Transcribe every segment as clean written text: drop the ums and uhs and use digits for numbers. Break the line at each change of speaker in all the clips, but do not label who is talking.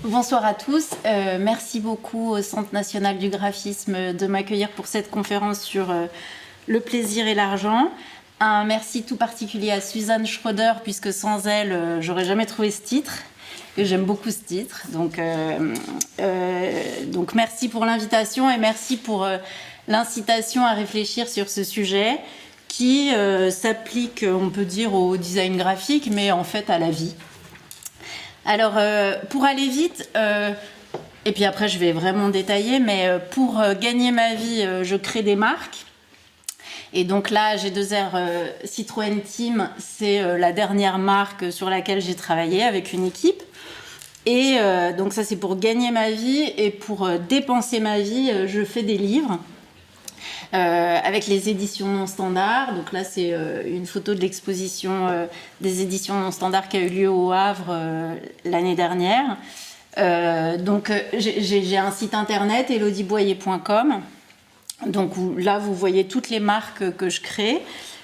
Bonsoir à tous. Merci beaucoup au Centre national du graphisme de m'accueillir pour cette conférence sur le plaisir et l'argent. Un merci tout particulier à Suzanne Schroeder, puisque sans elle, j'aurais jamais trouvé ce titre. Et j'aime beaucoup ce titre. Donc merci pour l'invitation et merci pour l'incitation à réfléchir sur ce sujet qui s'applique, on peut dire, au design graphique, mais en fait à la vie. Alors, pour aller vite, et puis après je vais vraiment détailler, mais pour gagner ma vie, je crée des marques. Et donc là, G2R Citroën Team, c'est la dernière marque sur laquelle j'ai travaillé avec une équipe. Et donc ça, c'est pour gagner ma vie. Et pour dépenser ma vie, je fais des livres. Avec les éditions non standards. Donc là, c'est une photo de l'exposition des éditions non standards qui a eu lieu au Havre l'année dernière. Donc j'ai un site internet, elodieboyer.com. Donc là, vous voyez toutes les marques que je crée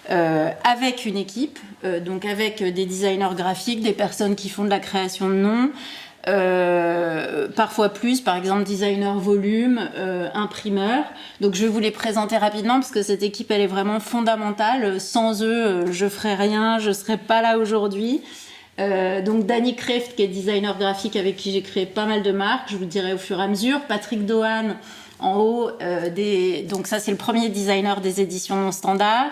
avec une équipe, donc avec des designers graphiques, des personnes qui font de la création de noms, parfois plus, par exemple designer volume, imprimeur. Donc je vais vous les présenter rapidement parce que cette équipe elle est vraiment fondamentale. Sans eux, je ferais rien, je serais pas là aujourd'hui. Donc Danny Kreft qui est designer graphique avec qui j'ai créé pas mal de marques, je vous le dirai au fur et à mesure. Patrick Dohan en haut, donc ça c'est le premier designer des éditions non standards.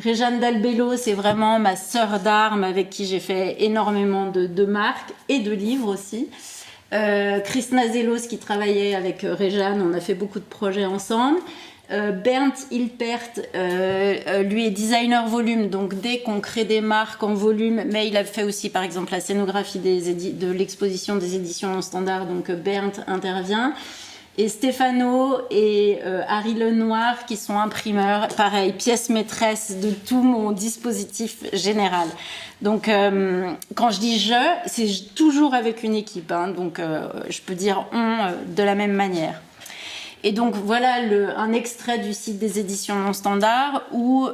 Réjeanne Dalbello, c'est vraiment ma sœur d'armes avec qui j'ai fait énormément de marques et de livres aussi. Chris Nazelos qui travaillait avec Réjeanne, on a fait beaucoup de projets ensemble. Bernd Hilpert, lui est designer volume, donc dès qu'on crée des marques en volume, mais il a fait aussi par exemple la scénographie de l'exposition des éditions non standards, donc Bernd intervient. Et Stéphano et Harry Lenoir qui sont imprimeurs, pareil, pièce maîtresse de tout mon dispositif général. Donc quand je dis je, c'est toujours avec une équipe, hein, donc je peux dire on de la même manière. Et donc voilà un extrait du site des éditions non standards où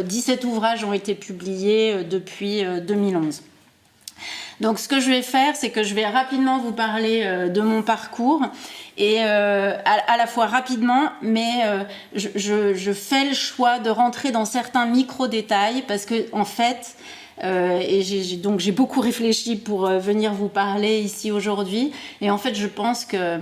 17 ouvrages ont été publiés depuis 2011. Donc ce que je vais faire, c'est que je vais rapidement vous parler de mon parcours et à la fois rapidement, mais je fais le choix de rentrer dans certains micro-détails parce que en fait, donc j'ai beaucoup réfléchi pour venir vous parler ici aujourd'hui et en fait je pense que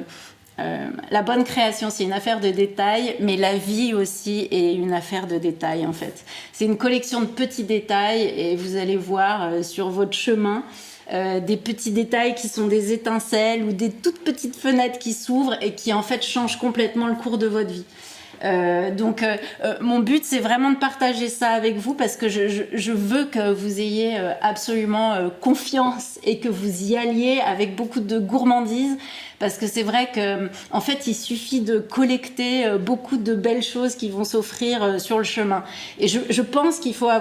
la bonne création, c'est une affaire de détails, mais la vie aussi est une affaire de détails en fait. C'est une collection de petits détails et vous allez voir sur votre chemin des petits détails qui sont des étincelles ou des toutes petites fenêtres qui s'ouvrent et qui en fait changent complètement le cours de votre vie. Donc mon but c'est vraiment de partager ça avec vous parce que je veux que vous ayez absolument confiance et que vous y alliez avec beaucoup de gourmandise parce que c'est vrai que en fait il suffit de collecter beaucoup de belles choses qui vont s'offrir sur le chemin et je pense qu'il faut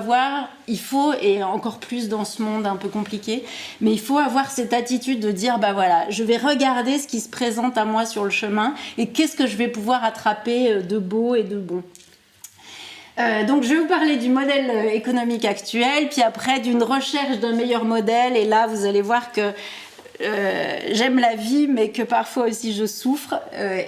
et encore plus dans ce monde un peu compliqué, mais il faut avoir cette attitude de dire bah voilà, je vais regarder ce qui se présente à moi sur le chemin et qu'est-ce que je vais pouvoir attraper de beau et de bon. Donc je vais vous parler du modèle économique actuel, puis après d'une recherche d'un meilleur modèle, et là vous allez voir que j'aime la vie mais que parfois aussi je souffre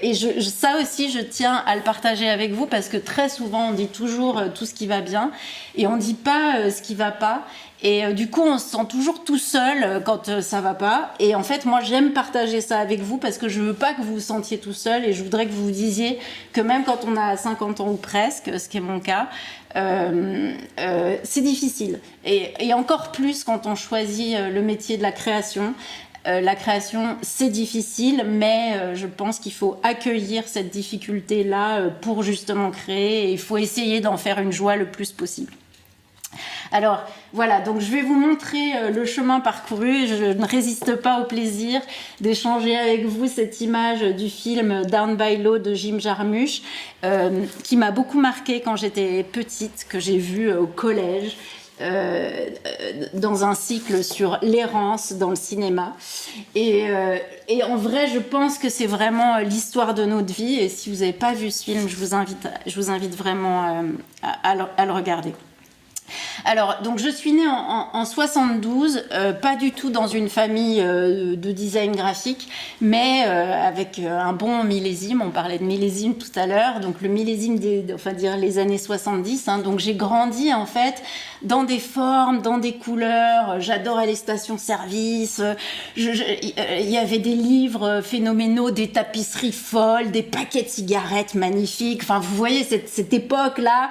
et ça aussi je tiens à le partager avec vous parce que très souvent on dit toujours tout ce qui va bien et on dit pas ce qui va pas et du coup on se sent toujours tout seul quand ça va pas et en fait moi j'aime partager ça avec vous parce que je veux pas que vous vous sentiez tout seul et je voudrais que vous vous disiez que même quand on a 50 ans ou presque, ce qui est mon cas, c'est difficile et encore plus quand on choisit le métier de la création. La création, c'est difficile, mais je pense qu'il faut accueillir cette difficulté-là pour justement créer et il faut essayer d'en faire une joie le plus possible. Alors voilà, donc je vais vous montrer le chemin parcouru. Je ne résiste pas au plaisir d'échanger avec vous cette image du film Down by Law de Jim Jarmusch qui m'a beaucoup marquée quand j'étais petite, que j'ai vu au collège. Dans un cycle sur l'errance dans le cinéma et en vrai je pense que c'est vraiment l'histoire de notre vie et si vous n'avez pas vu ce film je vous invite vraiment à le regarder. Alors, donc je suis née en 72, pas du tout dans une famille de design graphique, mais avec un bon millésime. On parlait de millésime tout à l'heure, donc le millésime enfin dire les années 70. Hein, donc j'ai grandi en fait dans des formes, dans des couleurs. J'adorais les stations-service. Il y avait des livres phénoménaux, des tapisseries folles, des paquets de cigarettes magnifiques. Enfin, vous voyez cette époque-là.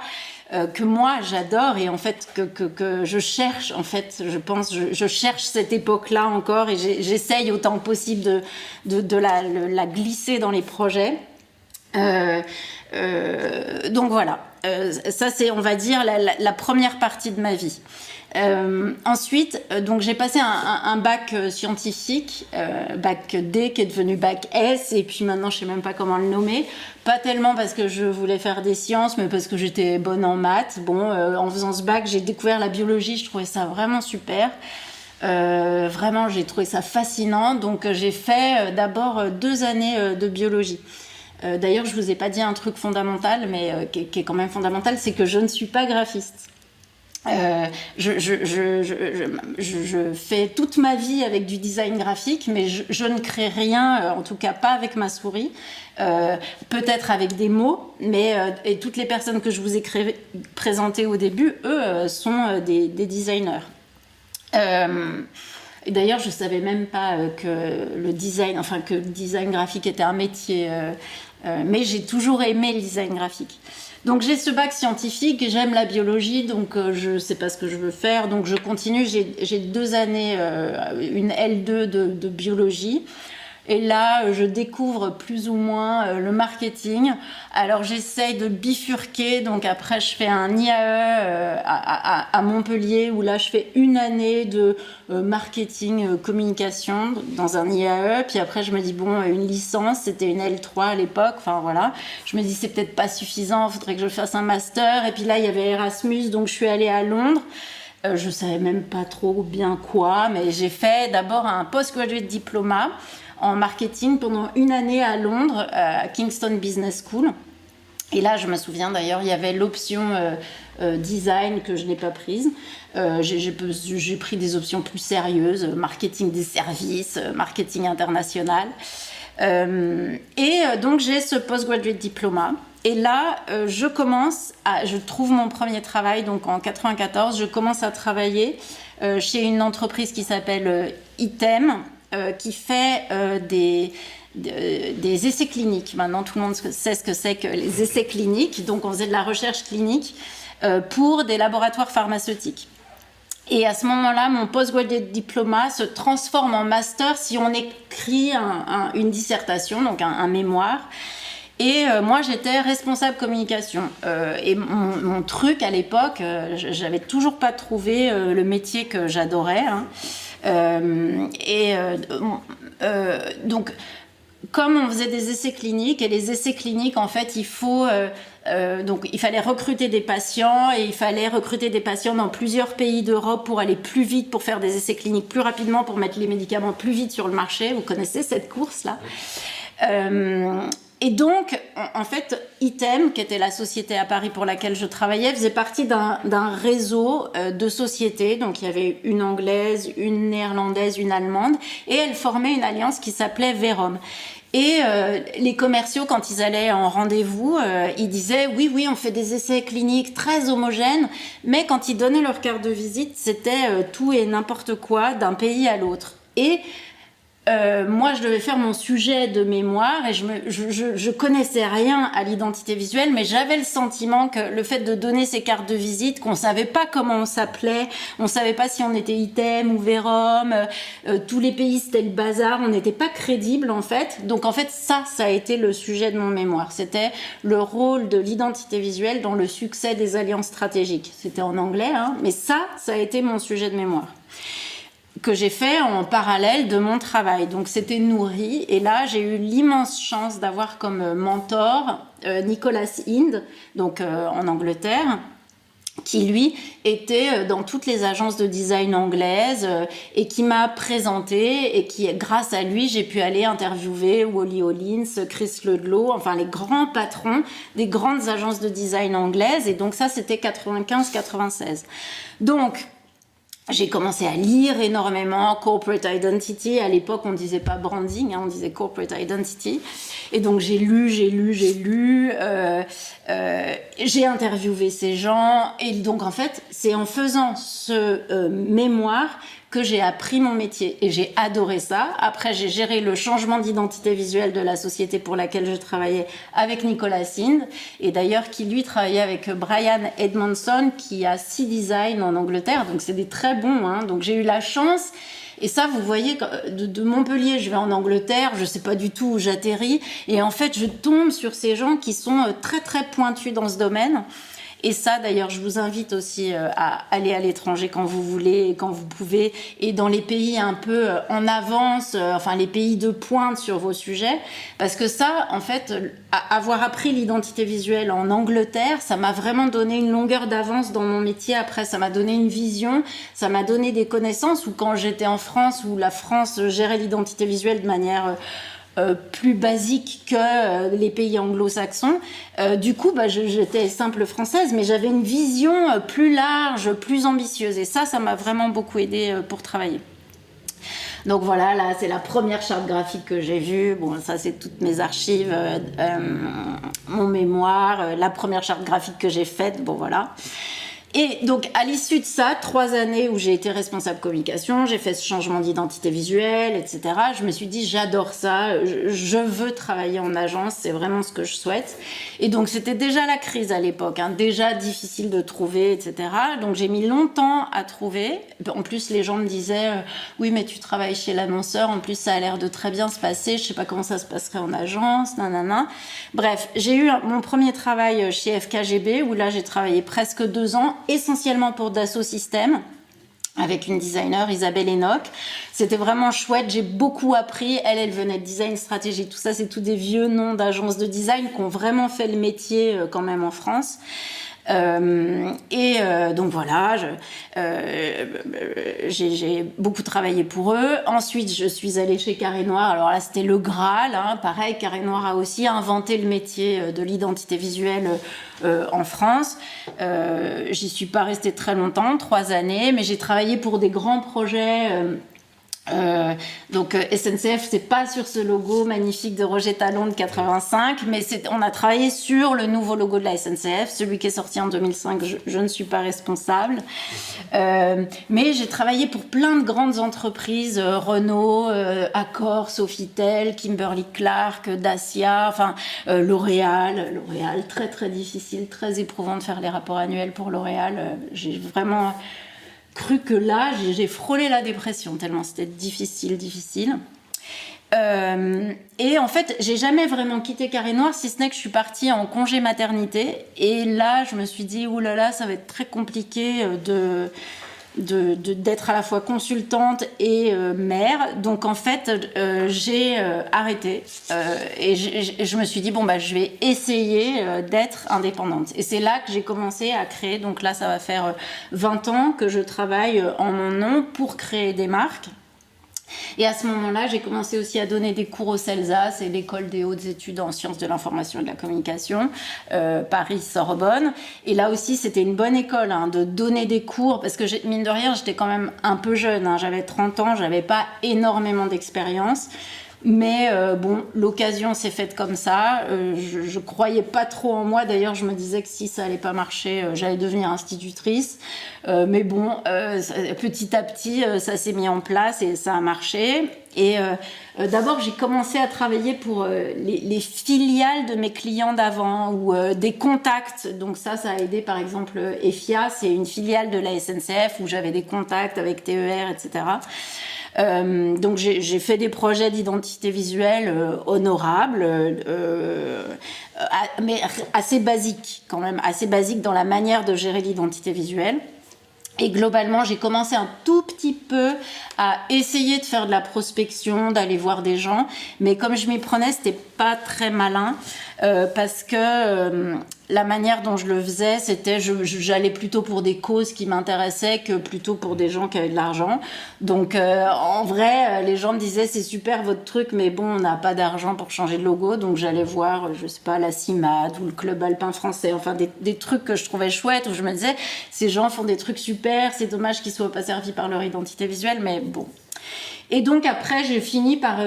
Que moi j'adore et en fait que je cherche, en fait je cherche cette époque-là encore et j'essaye autant que possible de la glisser dans les projets. Donc voilà, ça c'est on va dire la première partie de ma vie. Ensuite, donc j'ai passé un bac scientifique, bac D qui est devenu bac S, et puis maintenant je sais même pas comment le nommer. Pas tellement parce que je voulais faire des sciences, mais parce que j'étais bonne en maths. Bon, en faisant ce bac, j'ai découvert la biologie, je trouvais ça vraiment super. Vraiment, j'ai trouvé ça fascinant. Donc j'ai fait d'abord 2 années de biologie. D'ailleurs, je vous ai pas dit un truc fondamental, mais qui est quand même fondamental, c'est que je ne suis pas graphiste. Je fais toute ma vie avec du design graphique, mais je ne crée rien, en tout cas pas avec ma souris. Peut-être avec des mots, mais et toutes les personnes que je vous ai présentées au début, eux, sont des designers. Et d'ailleurs, je savais même pas que le design graphique était un métier, mais j'ai toujours aimé le design graphique. Donc j'ai ce bac scientifique, j'aime la biologie, donc je sais pas ce que je veux faire, donc je continue. J'ai 2 années, une L2 de biologie. Et là, je découvre plus ou moins le marketing. Alors, j'essaye de bifurquer. Donc, après, je fais un IAE à Montpellier, où là, je fais 1 année de marketing communication dans un IAE. Puis après, je me dis, bon, une licence, c'était une L3 à l'époque. Enfin, voilà. Je me dis, c'est peut-être pas suffisant, il faudrait que je fasse un master. Et puis là, il y avait Erasmus, donc je suis allée à Londres. Je savais même pas trop bien quoi, mais j'ai fait d'abord un postgraduate diploma en marketing pendant 1 année à Londres, à Kingston Business School. Et là, je me souviens d'ailleurs, il y avait l'option design que je n'ai pas prise. J'ai pris des options plus sérieuses, marketing des services, marketing international. Donc, j'ai ce postgraduate diploma. Et là, je trouve mon premier travail, donc en 94, je commence à travailler chez une entreprise qui s'appelle Item, qui fait des essais cliniques. Maintenant, tout le monde sait ce que c'est que les essais cliniques. Donc, on faisait de la recherche clinique pour des laboratoires pharmaceutiques. Et à ce moment-là, mon postgraduate diploma se transforme en master si on écrit une dissertation, donc un mémoire. Et moi, j'étais responsable communication. Et mon truc à l'époque, j'avais toujours pas trouvé le métier que j'adorais. Hein. Donc, comme on faisait des essais cliniques, et les essais cliniques, en fait, donc il fallait recruter des patients, et il fallait recruter des patients dans plusieurs pays d'Europe pour aller plus vite, pour faire des essais cliniques plus rapidement, pour mettre les médicaments plus vite sur le marché. Vous connaissez cette course-là. Et donc, en fait, Item, qui était la société à Paris pour laquelle je travaillais, faisait partie d'un réseau de sociétés. Donc, il y avait une anglaise, une néerlandaise, une allemande. Et elles formaient une alliance qui s'appelait Verum. Et les commerciaux, quand ils allaient en rendez-vous, ils disaient « Oui, on fait des essais cliniques très homogènes. » Mais quand ils donnaient leur carte de visite, c'était tout et n'importe quoi d'un pays à l'autre. Et moi, je devais faire mon sujet de mémoire et je connaissais rien à l'identité visuelle, mais j'avais le sentiment que le fait de donner ces cartes de visite, qu'on savait pas comment on s'appelait, on savait pas si on était Item ou Verum, tous les pays c'était le bazar, on n'était pas crédible en fait. Donc en fait, ça a été le sujet de mon mémoire. C'était le rôle de l'identité visuelle dans le succès des alliances stratégiques. C'était en anglais, hein, mais ça a été mon sujet de mémoire, que j'ai fait en parallèle de mon travail. Donc c'était nourri. Et là, j'ai eu l'immense chance d'avoir comme mentor Nicolas Hind, donc en Angleterre, qui lui était dans toutes les agences de design anglaises et qui m'a présenté et qui, grâce à lui, j'ai pu aller interviewer Wally Hollins, Chris Ludlow, enfin les grands patrons des grandes agences de design anglaises. Et donc ça, c'était 95-96. Donc, j'ai commencé à lire énormément corporate identity. À l'époque, on disait pas branding, on disait corporate identity. Et donc j'ai lu. J'ai interviewé ces gens. Et donc en fait, c'est en faisant ce mémoire que j'ai appris mon métier. Et j'ai adoré ça. Après, j'ai géré le changement d'identité visuelle de la société pour laquelle je travaillais avec Nicolas Sind. Et d'ailleurs, qui lui travaillait avec Brian Edmondson, qui a C-Design en Angleterre. Donc c'est des très bons. Donc j'ai eu la chance. Et ça, vous voyez, de Montpellier, je vais en Angleterre, je sais pas du tout où j'atterris. Et en fait, je tombe sur ces gens qui sont très, très pointus dans ce domaine. Et ça, d'ailleurs, je vous invite aussi à aller à l'étranger quand vous voulez, quand vous pouvez, et dans les pays un peu en avance, enfin les pays de pointe sur vos sujets, parce que ça, en fait, avoir appris l'identité visuelle en Angleterre, ça m'a vraiment donné une longueur d'avance dans mon métier. Après, ça m'a donné une vision, ça m'a donné des connaissances, où quand j'étais en France, où la France gérait l'identité visuelle de manière plus basique que les pays anglo-saxons. Du coup, j'étais simple française, mais j'avais une vision plus large, plus ambitieuse. Et ça m'a vraiment beaucoup aidé pour travailler. Donc voilà, là, c'est la première charte graphique que j'ai vue. Bon, ça, c'est toutes mes archives, mon mémoire, la première charte graphique que j'ai faite. Bon, voilà. Et donc, à l'issue de ça, 3 années où j'ai été responsable communication, j'ai fait ce changement d'identité visuelle, etc. Je me suis dit, j'adore ça, je veux travailler en agence, c'est vraiment ce que je souhaite. Et donc, c'était déjà la crise à l'époque, déjà difficile de trouver, etc. Donc, j'ai mis longtemps à trouver. En plus, les gens me disaient, oui, mais tu travailles chez l'annonceur, en plus, ça a l'air de très bien se passer, je sais pas comment ça se passerait en agence, nanana. Bref, j'ai eu mon premier travail chez FKGB, où là, j'ai travaillé presque 2 ans, essentiellement pour Dassault Systèmes, avec une designer, Isabelle Enoch. C'était vraiment chouette, j'ai beaucoup appris. Elle venait de design, stratégie, tout ça, c'est tous des vieux noms d'agences de design qui ont vraiment fait le métier quand même en France. Donc voilà, j'ai beaucoup travaillé pour eux. Ensuite, je suis allée chez Carré Noir. Alors là, c'était le Graal. Pareil, Carré Noir a aussi inventé le métier de l'identité visuelle en France. J'y suis pas restée très longtemps, 3 années, mais j'ai travaillé pour des grands projets. Donc SNCF, c'est pas sur ce logo magnifique de Roger Talon de 85, mais on a travaillé sur le nouveau logo de la SNCF, celui qui est sorti en 2005. Je ne suis pas responsable, mais j'ai travaillé pour plein de grandes entreprises, Renault, Accor, Sofitel, Kimberly-Clark, Dacia, enfin L'Oréal, très très difficile, très éprouvant de faire les rapports annuels pour L'Oréal. J'ai vraiment cru que là, j'ai frôlé la dépression, tellement c'était difficile. Et en fait, j'ai jamais vraiment quitté Carré Noir, si ce n'est que je suis partie en congé maternité. Et là, je me suis dit, oulala, ça va être très compliqué d'être à la fois consultante et mère. Donc en fait, j'ai arrêté et je me suis dit, je vais essayer d'être indépendante. Et c'est là que j'ai commencé à créer. Donc là, ça va faire 20 ans que je travaille en mon nom pour créer des marques. Et à ce moment-là, j'ai commencé aussi à donner des cours au CELSA, c'est l'école des hautes études en sciences de l'information et de la communication, Paris-Sorbonne. Et là aussi, c'était une bonne école de donner des cours, parce que mine de rien, j'étais quand même un peu jeune, j'avais 30 ans, j'avais pas énormément d'expérience. Mais l'occasion s'est faite comme ça. Je croyais pas trop en moi. D'ailleurs, je me disais que si ça allait pas marcher, j'allais devenir institutrice. Mais petit à petit, ça s'est mis en place et ça a marché. Et d'abord, j'ai commencé à travailler pour les filiales de mes clients d'avant ou des contacts. Donc ça a aidé. Par exemple, EFIA, c'est une filiale de la SNCF où j'avais des contacts avec TER, etc. Donc j'ai fait des projets d'identité visuelle honorables, mais assez basiques quand même, assez basiques dans la manière de gérer l'identité visuelle. Et globalement, j'ai commencé un tout petit peu à essayer de faire de la prospection, d'aller voir des gens. Mais comme je m'y prenais, c'était pas très malin. parce que la manière dont je le faisais, c'était j'allais plutôt pour des causes qui m'intéressaient que plutôt pour des gens qui avaient de l'argent. Donc en vrai, les gens me disaient c'est super votre truc, mais bon, on n'a pas d'argent pour changer de logo, donc j'allais voir, je sais pas, la CIMAD ou le Club Alpin Français, enfin des trucs que je trouvais chouettes, où je me disais ces gens font des trucs super, c'est dommage qu'ils soient pas servis par leur identité visuelle, mais bon. Et donc après, j'ai fini par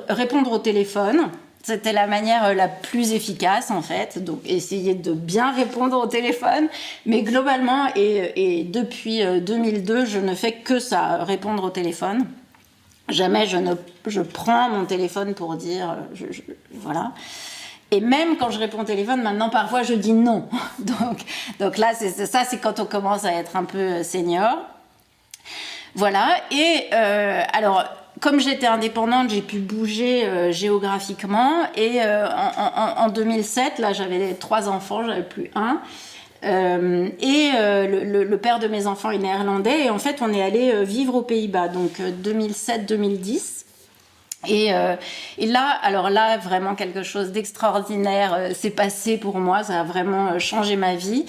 répondre au téléphone. C'était la manière la plus efficace, en fait. Donc, essayer de bien répondre au téléphone. Mais globalement, et depuis 2002, je ne fais que ça, répondre au téléphone. Jamais je prends mon téléphone pour dire... voilà. Et même quand je réponds au téléphone, maintenant, parfois, je dis non. Donc là, c'est quand on commence à être un peu senior. Voilà. Et alors... Comme j'étais indépendante, j'ai pu bouger géographiquement. Et en 2007, là, j'avais 3 enfants, j'avais plus un. Le père de mes enfants est néerlandais. Et en fait, on est allé vivre aux Pays-Bas, donc 2007-2010. Et là, alors là, vraiment quelque chose d'extraordinaire s'est passé pour moi. Ça a vraiment changé ma vie.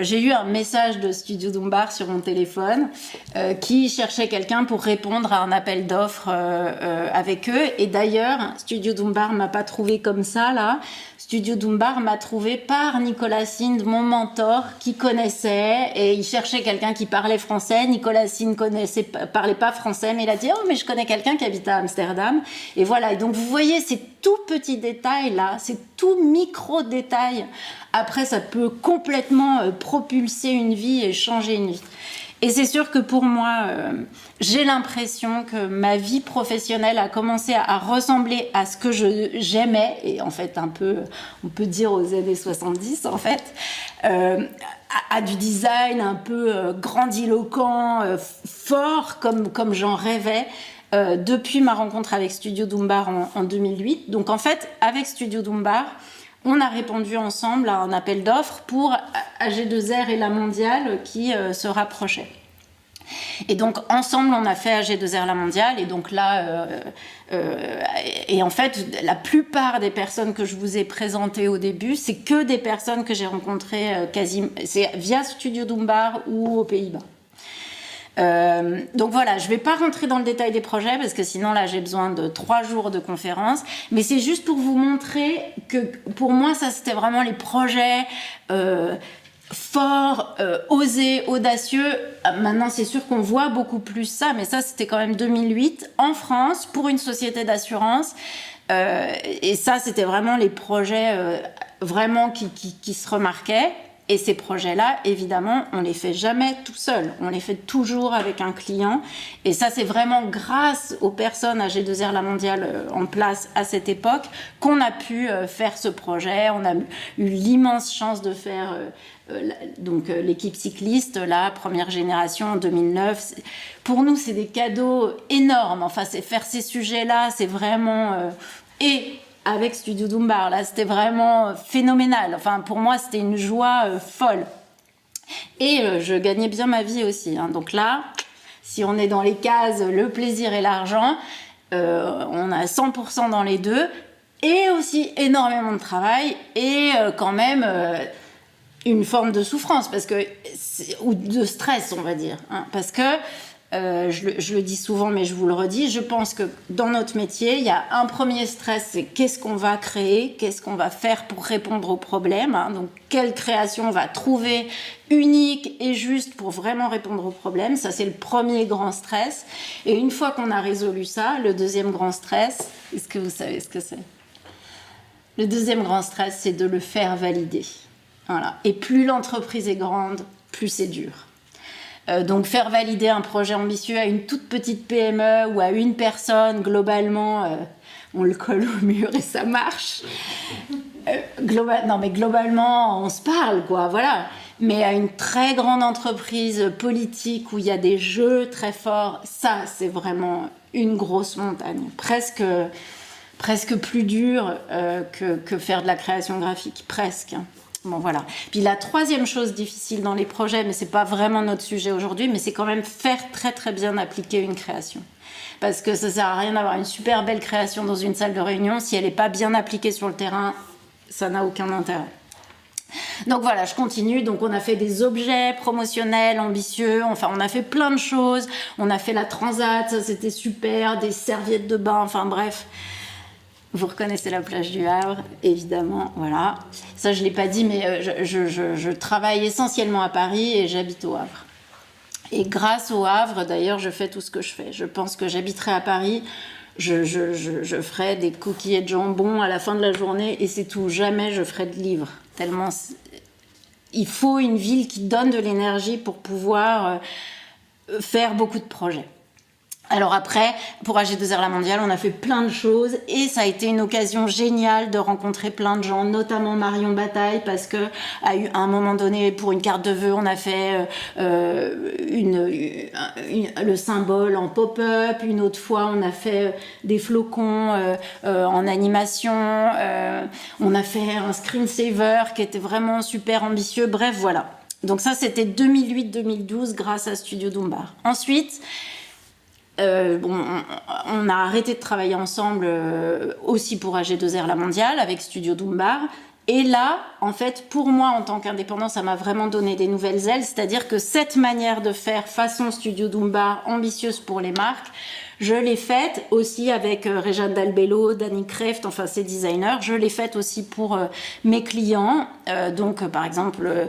J'ai eu un message de Studio Dumbar sur mon téléphone qui cherchait quelqu'un pour répondre à un appel d'offres avec eux. Et d'ailleurs, Studio Dumbar m'a pas trouvé comme ça, là. Studio Dumbar m'a trouvé par Nicolas Sinde, mon mentor, qui connaissait, et il cherchait quelqu'un qui parlait français. Nicolas Sinde parlait pas français, mais il a dit « Oh, mais je connais quelqu'un qui habite à Amsterdam. » Et voilà, et donc vous voyez, ces tout petits détails-là, ces tout micro-détails, après, ça peut complètement propulser une vie et changer une vie. Et c'est sûr que pour moi, j'ai l'impression que ma vie professionnelle a commencé à ressembler à ce que j'aimais, et en fait un peu, on peut dire aux années 70 en fait, à du design un peu grandiloquent, fort, comme j'en rêvais, depuis ma rencontre avec Studio Dumbar en 2008. Donc en fait, avec Studio Dumbar, on a répondu ensemble à un appel d'offres pour AG2R et La Mondiale qui se rapprochaient. Et donc, ensemble, on a fait AG2R La Mondiale. Et donc là, et en fait, la plupart des personnes que je vous ai présentées au début, c'est que des personnes que j'ai rencontrées c'est via Studio Dumbar ou aux Pays-Bas. Donc voilà, je ne vais pas rentrer dans le détail des projets parce que sinon là j'ai besoin de 3 jours de conférence, mais c'est juste pour vous montrer que pour moi ça c'était vraiment les projets forts, osés, audacieux. Maintenant c'est sûr qu'on voit beaucoup plus ça, mais ça c'était quand même 2008 en France pour une société d'assurance. Et ça c'était vraiment les projets vraiment qui se remarquaient. Et ces projets-là, évidemment, on les fait jamais tout seul. On les fait toujours avec un client. Et ça, c'est vraiment grâce aux personnes à G2R La Mondiale en place à cette époque qu'on a pu faire ce projet. On a eu l'immense chance de faire l'équipe cycliste, la première génération en 2009. Pour nous, c'est des cadeaux énormes. Enfin, faire ces sujets-là, c'est vraiment... avec Studio Dumbar, là, c'était vraiment phénoménal. Enfin, pour moi, c'était une joie folle. Et je gagnais bien ma vie aussi. Hein. Donc là, si on est dans les cases le plaisir et l'argent, on a 100% dans les deux. Et aussi énormément de travail et quand même une forme de souffrance ou de stress, on va dire. Hein, parce que je le dis souvent, mais je vous le redis, je pense que dans notre métier, il y a un premier stress, c'est qu'est-ce qu'on va créer, qu'est-ce qu'on va faire pour répondre aux problèmes, hein, donc quelle création on va trouver unique et juste pour vraiment répondre aux problèmes, ça c'est le premier grand stress. Et une fois qu'on a résolu ça, le deuxième grand stress, est-ce que vous savez ce que c'est ? Le deuxième grand stress, c'est de le faire valider. Voilà. Et plus l'entreprise est grande, plus c'est dur. Donc faire valider un projet ambitieux à une toute petite PME ou à une personne, globalement, on le colle au mur et ça marche. Globalement, on se parle, quoi, voilà. Mais à une très grande entreprise politique où il y a des jeux très forts, ça, c'est vraiment une grosse montagne. Presque plus dur que faire de la création graphique, presque. Bon, voilà. Puis la troisième chose difficile dans les projets, mais c'est pas vraiment notre sujet aujourd'hui, mais c'est quand même faire très très bien appliquer une création. parce que ça sert à rien d'avoir une super belle création dans une salle de réunion si elle n'est pas bien appliquée sur le terrain, ça n'a aucun intérêt. Donc voilà, je continue. Donc on a fait des objets promotionnels ambitieux, enfin on a fait plein de choses. On a fait la transat, ça c'était super, des serviettes de bain, enfin bref. Vous reconnaissez la plage du Havre, évidemment, voilà. Ça je l'ai pas dit, mais je travaille essentiellement à Paris et j'habite au Havre. Et grâce au Havre, d'ailleurs, je fais tout ce que je fais. Je pense que j'habiterai à Paris, je ferai des coquillets de jambon à la fin de la journée et c'est tout. Jamais je ferai de livres. Tellement il faut une ville qui donne de l'énergie pour pouvoir faire beaucoup de projets. Alors après, pour AG2R La Mondiale, on a fait plein de choses et ça a été une occasion géniale de rencontrer plein de gens, notamment Marion Bataille, parce que à un moment donné, pour une carte de vœux, on a fait le symbole en pop-up. Une autre fois, on a fait des flocons en animation. On a fait un screensaver qui était vraiment super ambitieux. Bref, voilà. Donc ça, c'était 2008-2012 grâce à Studio Dumbar. Ensuite, on a arrêté de travailler ensemble aussi pour AG2R La Mondiale avec Studio Dumbar. Et là, en fait, pour moi, en tant qu'indépendant, ça m'a vraiment donné des nouvelles ailes. C'est-à-dire que cette manière de faire façon Studio Dumbar, ambitieuse pour les marques, je l'ai faite aussi avec Réjeanne Dalbello, Dani Kreft, enfin ces designers. Je l'ai faite aussi pour mes clients. Donc, par exemple,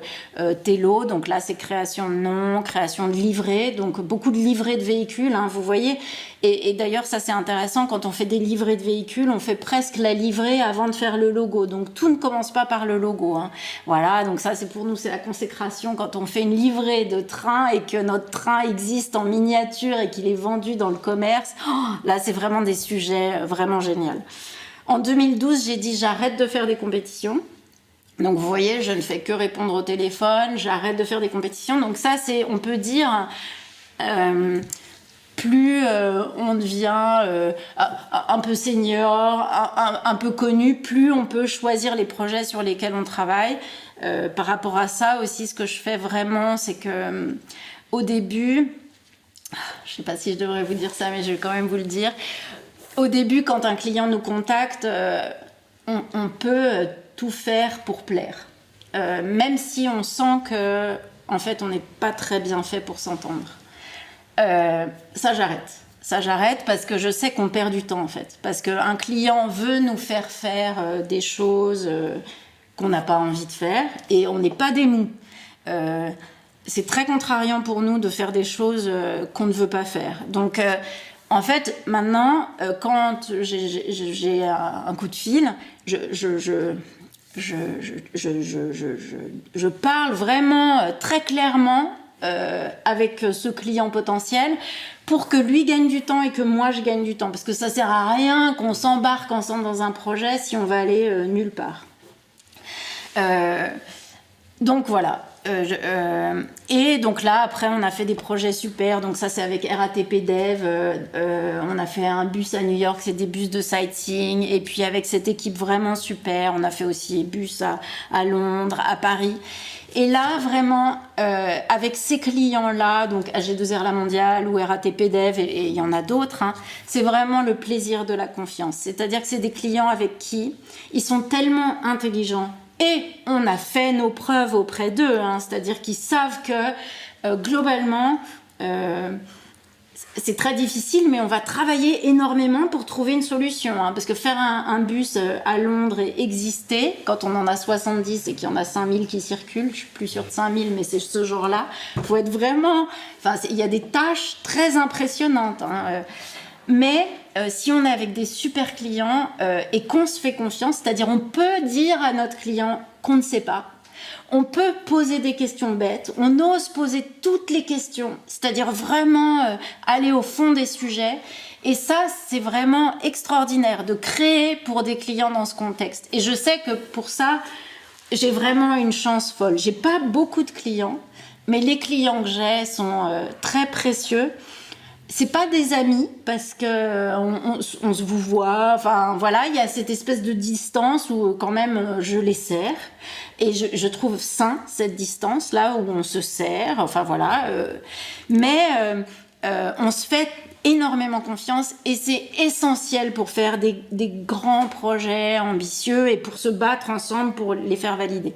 Tello. Donc là, c'est création de nom, création de livrets. Donc, beaucoup de livrets de véhicules, hein, vous voyez. Et d'ailleurs, ça, c'est intéressant. Quand on fait des livrets de véhicules, on fait presque la livrée avant de faire le logo. Donc, tout ne commence pas par le logo, hein. Voilà. Donc ça, c'est pour nous, c'est la consécration. Quand on fait une livrée de train et que notre train existe en miniature et qu'il est vendu dans le commerce, là, c'est vraiment des sujets vraiment géniaux. En 2012, j'ai dit j'arrête de faire des compétitions. Donc vous voyez, je ne fais que répondre au téléphone, j'arrête de faire des compétitions. Donc ça, c'est, on peut dire, plus on devient un peu senior, un peu connu, plus on peut choisir les projets sur lesquels on travaille. Par rapport à ça aussi, ce que je fais vraiment, c'est que au début, je ne sais pas si je devrais vous dire ça, mais je vais quand même vous le dire. Au début, quand un client nous contacte, on peut tout faire pour plaire. Même si on sent que, en fait, on n'est pas très bien fait pour s'entendre. Ça, j'arrête. Ça, j'arrête parce que je sais qu'on perd du temps, en fait. Parce qu'un client veut nous faire faire des choses qu'on n'a pas envie de faire et on n'est pas des mous. C'est très contrariant pour nous de faire des choses qu'on ne veut pas faire. Donc, en fait, maintenant, quand j'ai un coup de fil, je parle vraiment très clairement avec ce client potentiel pour que lui gagne du temps et que moi je gagne du temps. Parce que ça sert à rien qu'on s'embarque ensemble dans un projet si on va aller nulle part. Donc voilà. Et donc là, après, on a fait des projets super. Donc ça, c'est avec RATP Dev. On a fait un bus à New York, c'est des bus de sightseeing. Et puis avec cette équipe vraiment super, on a fait aussi bus à Londres, à Paris. Et là, vraiment, avec ces clients-là, donc AG2R La Mondiale ou RATP Dev, et il y en a d'autres, hein, c'est vraiment le plaisir de la confiance. C'est-à-dire que c'est des clients avec qui ils sont tellement intelligents. Et on a fait nos preuves auprès d'eux, hein, c'est-à-dire qu'ils savent que globalement, c'est très difficile, mais on va travailler énormément pour trouver une solution. Hein, parce que faire un bus à Londres et exister, quand on en a 70 et qu'il y en a 5000 qui circulent, je suis plus sûre de 5000, mais c'est ce genre-là, il faut être vraiment... Enfin, il y a des tâches très impressionnantes. Hein, mais si on est avec des super clients et qu'on se fait confiance, c'est-à-dire on peut dire à notre client qu'on ne sait pas, on peut poser des questions bêtes, on ose poser toutes les questions, c'est-à-dire vraiment aller au fond des sujets. Et ça, c'est vraiment extraordinaire de créer pour des clients dans ce contexte. Et je sais que pour ça, j'ai vraiment une chance folle. J'ai pas beaucoup de clients, mais les clients que j'ai sont très précieux. C'est pas des amis parce que on se vous voit, enfin voilà, il y a cette espèce de distance où quand même je les sers et je trouve sain cette distance là où on se sert, enfin voilà, mais on se fait énormément confiance et c'est essentiel pour faire des grands projets ambitieux et pour se battre ensemble pour les faire valider.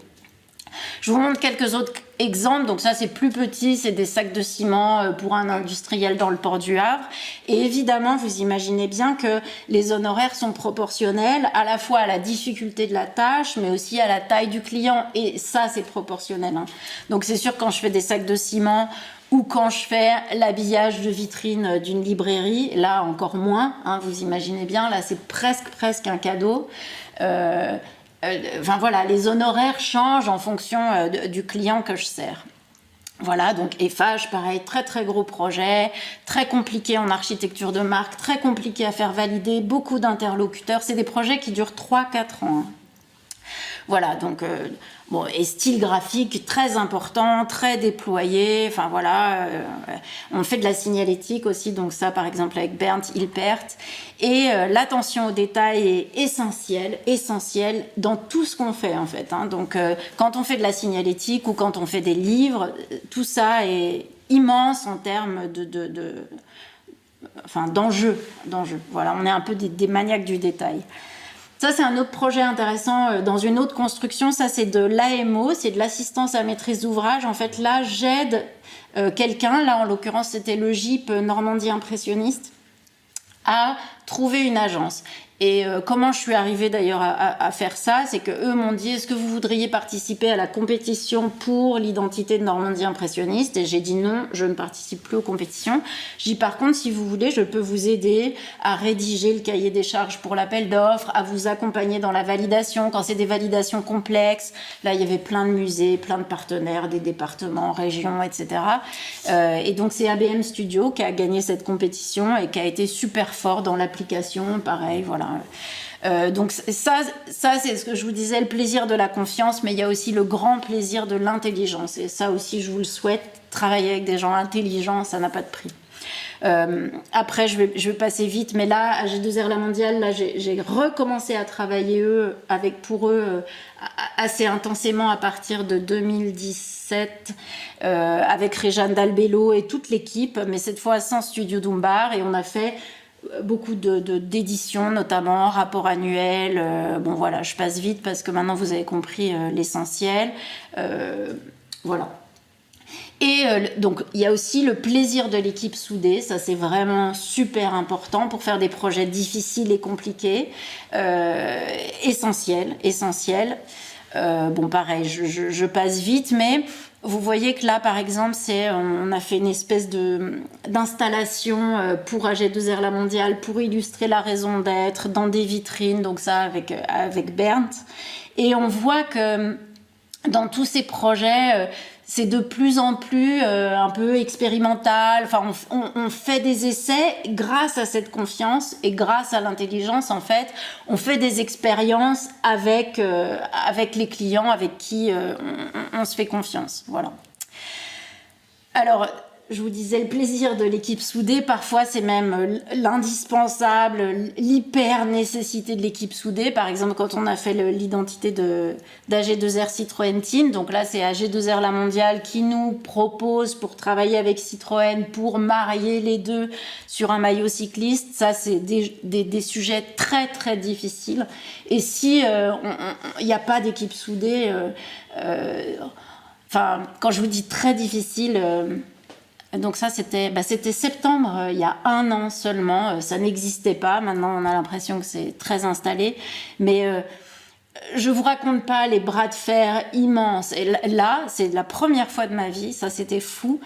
Je vous montre quelques autres exemples. Donc ça, c'est plus petit, c'est des sacs de ciment pour un industriel dans le port du Havre. Et évidemment, vous imaginez bien que les honoraires sont proportionnels à la fois à la difficulté de la tâche, mais aussi à la taille du client. Et ça, c'est proportionnel. Donc c'est sûr, quand je fais des sacs de ciment ou quand je fais l'habillage de vitrine d'une librairie, là encore moins, vous imaginez bien, là c'est presque un cadeau. Enfin voilà, les honoraires changent en fonction du client que je sers. Voilà, donc Eiffage, pareil, très gros projet, très compliqué en architecture de marque, très compliqué à faire valider, beaucoup d'interlocuteurs. C'est des projets qui durent 3-4 ans. Voilà, donc bon, et style graphique très important, très déployé. Enfin voilà, on fait de la signalétique aussi, donc ça par exemple avec Bernd Hilpert. Et l'attention aux détails est essentielle dans tout ce qu'on fait en fait. Donc quand on fait de la signalétique ou quand on fait des livres, tout ça est immense en termes d'enjeux. Voilà, on est un peu des maniaques du détail. Ça, c'est un autre projet intéressant dans une autre construction. Ça, c'est de l'AMO, c'est de l'assistance à maîtrise d'ouvrage. En fait, là, j'aide quelqu'un, là, en l'occurrence, c'était le GIP Normandie Impressionniste, à trouver une agence. Et comment je suis arrivée d'ailleurs à faire ça, c'est qu'eux m'ont dit, est-ce que vous voudriez participer à la compétition pour l'identité de Normandie Impressionniste? Et j'ai dit non, je ne participe plus aux compétitions. Je dis par contre, si vous voulez, je peux vous aider à rédiger le cahier des charges pour l'appel d'offres, à vous accompagner dans la validation, quand c'est des validations complexes. Là, il y avait plein de musées, plein de partenaires, des départements, régions, etc. Et donc, c'est ABM Studio qui a gagné cette compétition et qui a été super fort dans l'application. Pareil, voilà. Donc ça c'est ce que je vous disais, le plaisir de la confiance, mais il y a aussi le grand plaisir de l'intelligence. Et ça aussi, je vous le souhaite, travailler avec des gens intelligents, ça n'a pas de prix. Après, je vais passer vite, mais là, à G2R La Mondiale, là, j'ai recommencé à travailler pour eux assez intensément à partir de 2017 avec Réjeanne Dalbello et toute l'équipe, mais cette fois sans Studio Dumbar, et on a fait beaucoup d'éditions, notamment rapport annuel. Bon voilà, je passe vite parce que maintenant vous avez compris l'essentiel. Voilà. Et donc il y a aussi le plaisir de l'équipe soudée, ça c'est vraiment super important pour faire des projets difficiles et compliqués. Essentiel. Bon pareil, je passe vite, mais vous voyez que là, par exemple, on a fait une espèce d'installation pour AG2R La Mondiale pour illustrer la raison d'être dans des vitrines, donc ça avec Bernd. Et on voit que dans tous ces projets, c'est de plus en plus un peu expérimental. Enfin, on fait des essais grâce à cette confiance et grâce à l'intelligence. En fait, on fait des expériences avec les clients avec qui on se fait confiance. Voilà. Alors, je vous disais, le plaisir de l'équipe soudée, parfois c'est même l'indispensable, l'hyper nécessité de l'équipe soudée. Par exemple, quand on a fait l'identité d'AG2R Citroën Team, donc là c'est AG2R La Mondiale qui nous propose pour travailler avec Citroën, pour marier les deux sur un maillot cycliste. Ça c'est des sujets très difficiles. Et si il n'y a pas d'équipe soudée, quand je vous dis très difficile... Donc ça, c'était septembre, il y a 1 an seulement. Ça n'existait pas. Maintenant, on a l'impression que c'est très installé. Mais je vous raconte pas les bras de fer immenses. Et là, c'est la première fois de ma vie. Ça, c'était fou.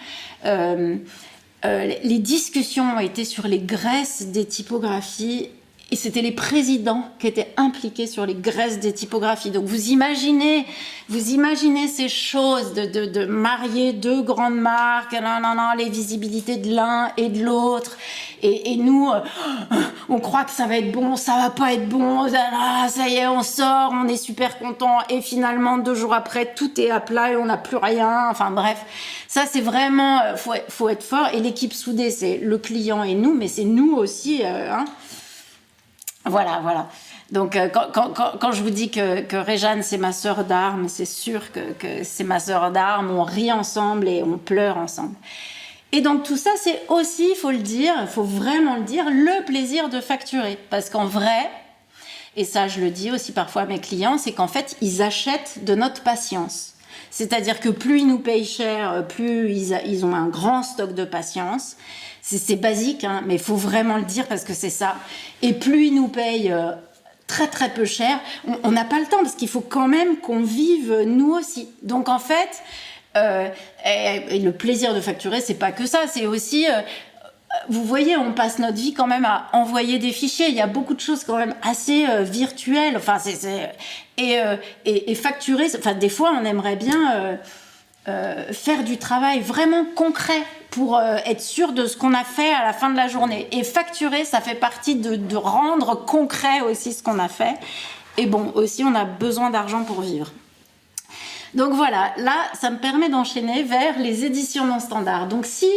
Les discussions ont été sur les graisses des typographies. Et c'était les présidents qui étaient impliqués sur les graisses des typographies. Donc vous imaginez ces choses de marier 2 grandes marques, les visibilités de l'un et de l'autre. Et nous, on croit que ça va être bon, ça va pas être bon. Ça y est, on sort, on est super content. Et finalement, 2 jours après, tout est à plat et on n'a plus rien. Enfin bref, ça c'est vraiment, faut être fort. Et l'équipe soudée, c'est le client et nous, mais c'est nous aussi, Voilà. Donc, quand je vous dis que Réjeanne, c'est ma sœur d'armes, c'est sûr que c'est ma sœur d'armes. On rit ensemble et on pleure ensemble. Et donc tout ça, c'est aussi, il faut le dire, il faut vraiment le dire, le plaisir de facturer. Parce qu'en vrai, et ça je le dis aussi parfois à mes clients, c'est qu'en fait, ils achètent de notre patience. C'est-à-dire que plus ils nous payent cher, plus ils ont un grand stock de patience. C'est basique, hein, mais il faut vraiment le dire parce que c'est ça. Et plus ils nous payent très très peu cher, on n'a pas le temps parce qu'il faut quand même qu'on vive nous aussi. Donc en fait, et le plaisir de facturer, c'est pas que ça, c'est aussi... vous voyez, on passe notre vie quand même à envoyer des fichiers. Il y a beaucoup de choses quand même assez virtuelles. Enfin, et facturer. Enfin, des fois, on aimerait bien faire du travail vraiment concret pour être sûr de ce qu'on a fait à la fin de la journée. Et facturer, ça fait partie de rendre concret aussi ce qu'on a fait. Et bon, aussi, on a besoin d'argent pour vivre. Donc voilà, là, ça me permet d'enchaîner vers les éditions non standards. Donc si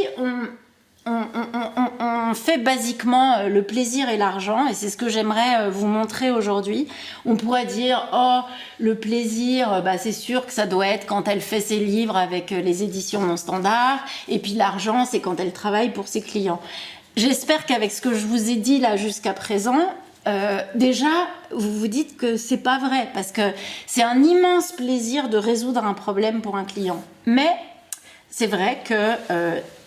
on fait basiquement le plaisir et l'argent, et c'est ce que j'aimerais vous montrer aujourd'hui. On pourrait dire, oh, le plaisir, bah, c'est sûr que ça doit être quand elle fait ses livres avec les éditions non standards, et puis l'argent, c'est quand elle travaille pour ses clients. J'espère qu'avec ce que je vous ai dit là jusqu'à présent, déjà, vous vous dites que c'est pas vrai, parce que c'est un immense plaisir de résoudre un problème pour un client. Mais c'est vrai que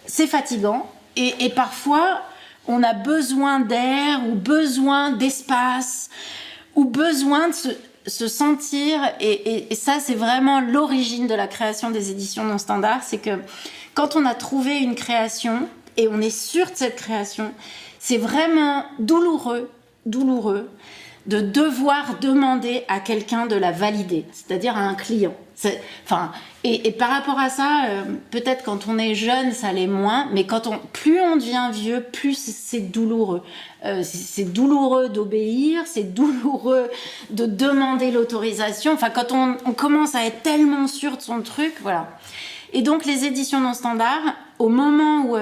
c'est fatigant, et parfois, on a besoin d'air, ou besoin d'espace, ou besoin de se sentir, et ça, c'est vraiment l'origine de la création des éditions non standards, c'est que quand on a trouvé une création, et on est sûr de cette création, c'est vraiment douloureux de devoir demander à quelqu'un de la valider, c'est-à-dire à un client. Et par rapport à ça, peut-être quand on est jeune, ça l'est moins, mais plus on devient vieux, plus c'est douloureux. C'est douloureux d'obéir, c'est douloureux de demander l'autorisation. Enfin, quand on commence à être tellement sûr de son truc, voilà. Et donc, les éditions non standards, au moment où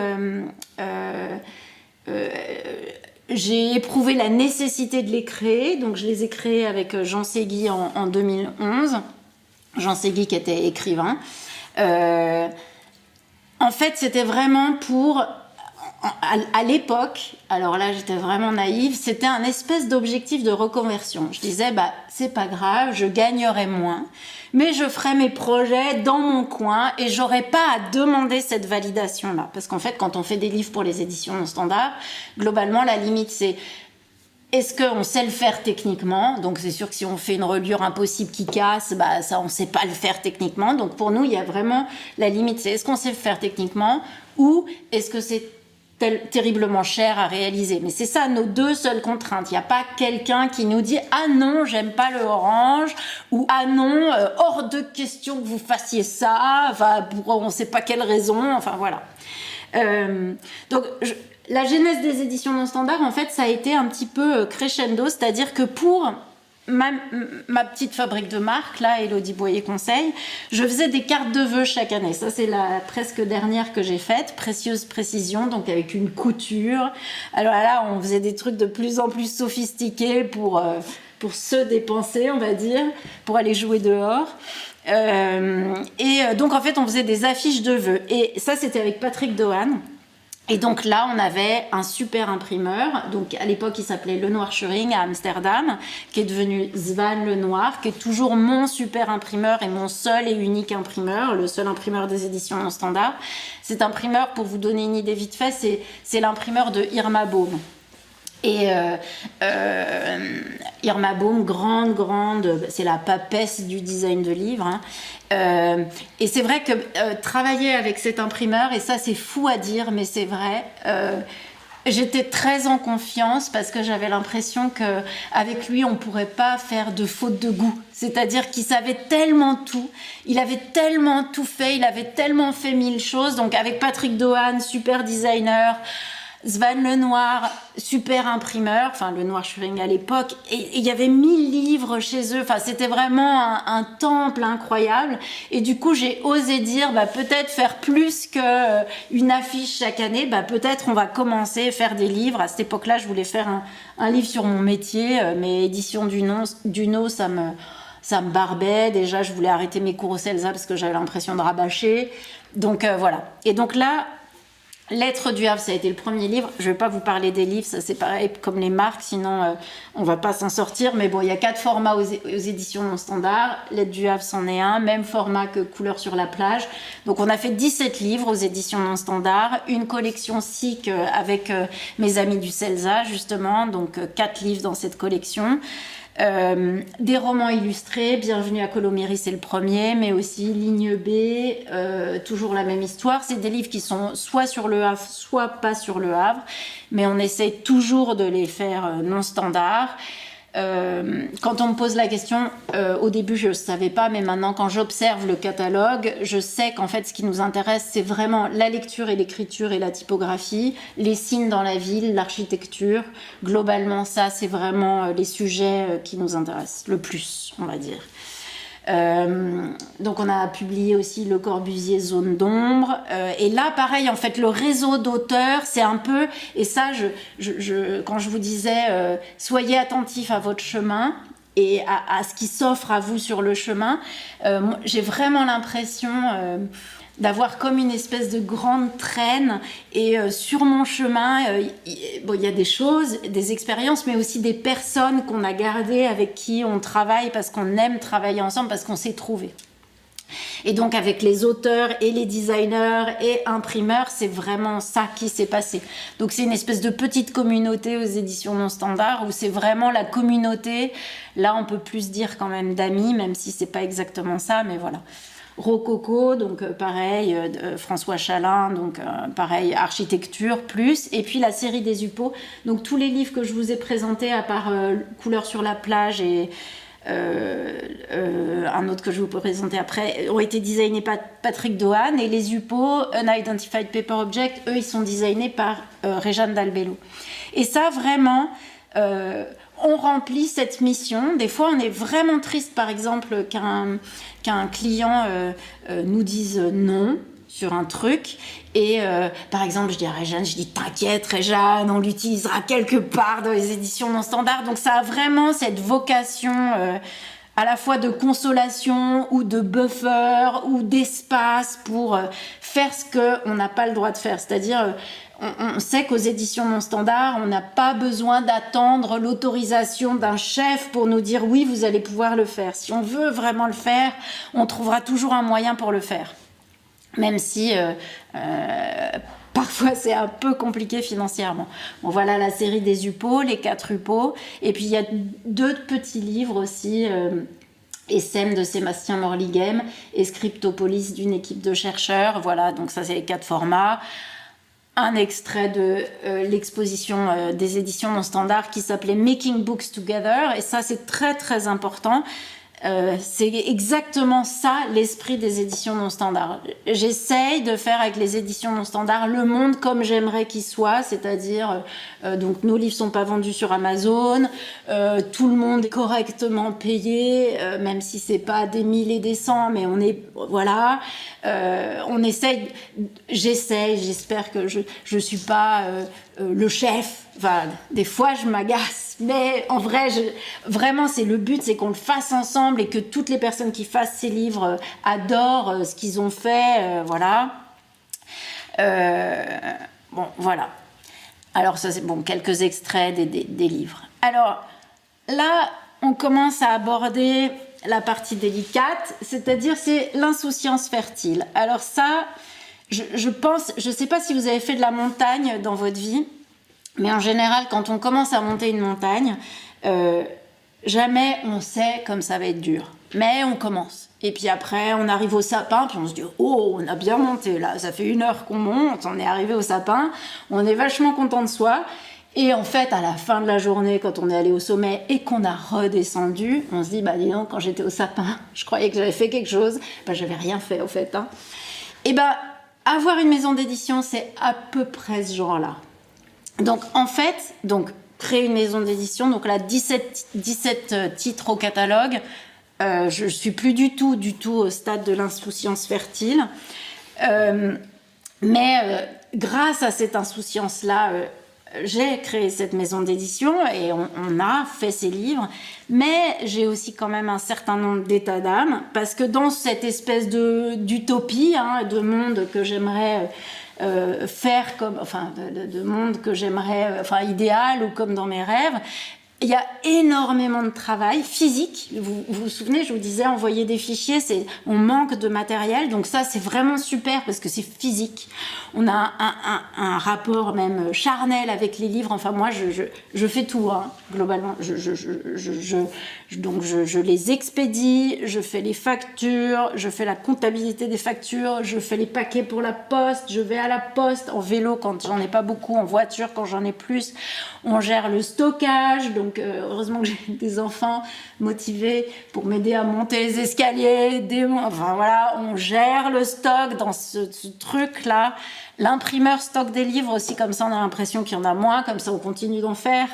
j'ai éprouvé la nécessité de les créer, donc je les ai créées avec Jean Segui en 2011. Jean Segui qui était écrivain. En fait, c'était vraiment pour... À l'époque, alors là j'étais vraiment naïve, c'était un espèce d'objectif de reconversion. Je disais, bah c'est pas grave, je gagnerai moins, mais je ferai mes projets dans mon coin et j'aurai pas à demander cette validation-là. Parce qu'en fait, quand on fait des livres pour les éditions non standards, globalement la limite c'est... Est-ce qu'on sait le faire techniquement? Donc c'est sûr que si on fait une reliure impossible qui casse, bah ça on sait pas le faire techniquement. Donc pour nous, il y a vraiment la limite, c'est est-ce qu'on sait le faire techniquement ou est-ce que c'est terriblement cher à réaliser. Mais c'est ça nos deux seules contraintes. Il n'y a pas quelqu'un qui nous dit ah non, j'aime pas le orange ou ah non, hors de question que vous fassiez ça. Enfin, pour on sait pas quelle raison. Enfin voilà. Donc la genèse des éditions non standards, en fait, ça a été un petit peu crescendo, c'est-à-dire que pour ma petite fabrique de marque, là, Elodie Boyer Conseil, je faisais des cartes de vœux chaque année. Ça, c'est la presque dernière que j'ai faite, Précieuse Précision, donc avec une couture. Alors là, on faisait des trucs de plus en plus sophistiqués pour se dépenser, on va dire, pour aller jouer dehors. Donc, en fait, on faisait des affiches de vœux. Et ça, c'était avec Patrick Dohan. Et donc là, on avait un super imprimeur. Donc à l'époque, il s'appelait Lenoir Schuring à Amsterdam, qui est devenu Svan Lenoir, qui est toujours mon super imprimeur et mon seul et unique imprimeur, le seul imprimeur des éditions non standards. Cet imprimeur, pour vous donner une idée vite fait, c'est l'imprimeur de Irma Baum. Et Irma Baum, grande, c'est la papesse du design de livres. Hein. Et c'est vrai que travailler avec cet imprimeur, et ça c'est fou à dire, mais c'est vrai, j'étais très en confiance parce que j'avais l'impression qu'avec lui, on ne pourrait pas faire de faute de goût. C'est-à-dire qu'il savait tellement tout, il avait tellement tout fait, il avait tellement fait 1000 choses. Donc avec Patrick Dohan, super designer, Svan Lenoir, super imprimeur, enfin Lenoir Schuring à l'époque, et il y avait 1000 livres chez eux, enfin c'était vraiment un temple incroyable, et du coup j'ai osé dire, bah peut-être faire plus qu'une affiche chaque année, bah peut-être on va commencer à faire des livres. À cette époque-là, je voulais faire un livre sur mon métier, mais édition Duno, ça me barbait, déjà je voulais arrêter mes cours au CELSA parce que j'avais l'impression de rabâcher, donc voilà. Et donc là, Lettres du Havre, ça a été le premier livre. Je ne vais pas vous parler des livres, ça c'est pareil comme les marques, sinon on ne va pas s'en sortir. Mais bon, il y a 4 formats aux éditions non standard. Lettres du Havre, c'en est un, même format que Couleurs sur la plage. Donc on a fait 17 livres aux éditions non standard, une collection SIC avec mes amis du CELSA, justement, donc 4 livres dans cette collection. Des romans illustrés, Bienvenue à Colomiris c'est le premier, mais aussi Ligne B, toujours la même histoire. C'est des livres qui sont soit sur le Havre, soit pas sur le Havre, mais on essaie toujours de les faire non standards. Quand on me pose la question, au début je ne savais pas, mais maintenant quand j'observe le catalogue, je sais qu'en fait ce qui nous intéresse c'est vraiment la lecture et l'écriture et la typographie, les signes dans la ville, l'architecture. Globalement ça c'est vraiment les sujets qui nous intéressent le plus, on va dire. Donc on a publié aussi Le Corbusier Zone d'ombre, et là pareil en fait le réseau d'auteurs c'est un peu, et ça quand je vous disais soyez attentifs à votre chemin et à ce qui s'offre à vous sur le chemin, j'ai vraiment l'impression d'avoir comme une espèce de grande traîne, et sur mon chemin bon, il y a des choses, des expériences, mais aussi des personnes qu'on a gardées, avec qui on travaille parce qu'on aime travailler ensemble, parce qu'on s'est trouvé. Et donc avec les auteurs et les designers et imprimeurs, c'est vraiment ça qui s'est passé. Donc c'est une espèce de petite communauté aux éditions non standards, où c'est vraiment la communauté, là on peut plus dire quand même d'amis, même si c'est pas exactement ça, mais voilà. Rococo, donc pareil, François Chalin, donc pareil, architecture plus, et puis la série des UPO, donc tous les livres que je vous ai présentés, à part Couleurs sur la plage et un autre que je vais vous présenter après, ont été designés par Patrick Dohan, et les UPO, Unidentified Paper Object, eux ils sont designés par Réjeanne Dalbello. Et ça vraiment... on remplit cette mission. Des fois, on est vraiment triste, par exemple, qu'un client nous dise non sur un truc. Et par exemple, je dis à Réjeanne, je dis t'inquiète Réjeanne, on l'utilisera quelque part dans les éditions non standards. Donc ça a vraiment cette vocation à la fois de consolation ou de buffer ou d'espace pour faire ce qu'on n'a pas le droit de faire. C'est-à-dire... on sait qu'aux éditions non standards, on n'a pas besoin d'attendre l'autorisation d'un chef pour nous dire oui, vous allez pouvoir le faire. Si on veut vraiment le faire, on trouvera toujours un moyen pour le faire. Même si parfois c'est un peu compliqué financièrement. Bon, voilà la série des UPO, les 4 UPO. Et puis il y a 2 petits livres aussi. Essem de Sébastien Morlighem et Scriptopolis d'une équipe de chercheurs. Voilà, donc ça c'est les 4 formats. Un extrait de l'exposition des éditions non standards qui s'appelait Making Books Together, et ça c'est très très important. C'est exactement ça l'esprit des éditions non standards. J'essaye de faire avec les éditions non standards le monde comme j'aimerais qu'il soit, c'est-à-dire donc nos livres sont pas vendus sur Amazon, tout le monde est correctement payé, même si c'est pas des 1000 et des 100, mais on est voilà, on essaye, j'espère que je suis pas le chef. Enfin, des fois je m'agace, mais en vrai vraiment c'est le but, c'est qu'on le fasse ensemble et que toutes les personnes qui fassent ces livres adorent ce qu'ils ont fait, voilà. Bon voilà, alors ça c'est bon, quelques extraits des livres. Alors là on commence à aborder la partie délicate, c'est-à-dire c'est l'insouciance fertile. Alors ça je pense, je sais pas si vous avez fait de la montagne dans votre vie, mais en général, quand on commence à monter une montagne, jamais on sait comme ça va être dur. Mais on commence. Et puis après, on arrive au sapin, puis on se dit « Oh, on a bien monté là, ça fait 1 heure qu'on monte, on est arrivé au sapin, on est vachement content de soi. » Et en fait, à la fin de la journée, quand on est allé au sommet et qu'on a redescendu, on se dit « Bah dis donc, quand j'étais au sapin, je croyais que j'avais fait quelque chose. Bah j'avais rien fait au fait. Hein. » Et bah, avoir une maison d'édition, c'est à peu près ce genre-là. Donc en fait, créer une maison d'édition, donc là 17 titres au catalogue, je suis plus du tout au stade de l'insouciance fertile, mais grâce à cette insouciance-là, j'ai créé cette maison d'édition et on a fait ces livres, mais j'ai aussi quand même un certain nombre d'états d'âme, parce que dans cette espèce d'utopie, de monde que j'aimerais faire comme, enfin, de monde que j'aimerais, enfin, idéal ou comme dans mes rêves. Il y a énormément de travail physique. Vous vous souvenez, je vous disais, envoyer des fichiers, on manque de matériel. Donc ça, c'est vraiment super parce que c'est physique. On a un rapport même charnel avec les livres. Enfin, moi, je fais tout, hein, globalement. Donc, je les expédie, je fais les factures, je fais la comptabilité des factures, je fais les paquets pour la poste, je vais à la poste en vélo quand j'en ai pas beaucoup, en voiture quand j'en ai plus. On gère le stockage, donc heureusement que j'ai des enfants motivés pour m'aider à monter les escaliers. Enfin voilà, on gère le stock dans ce truc-là. L'imprimeur stocke des livres aussi, comme ça on a l'impression qu'il y en a moins, comme ça on continue d'en faire.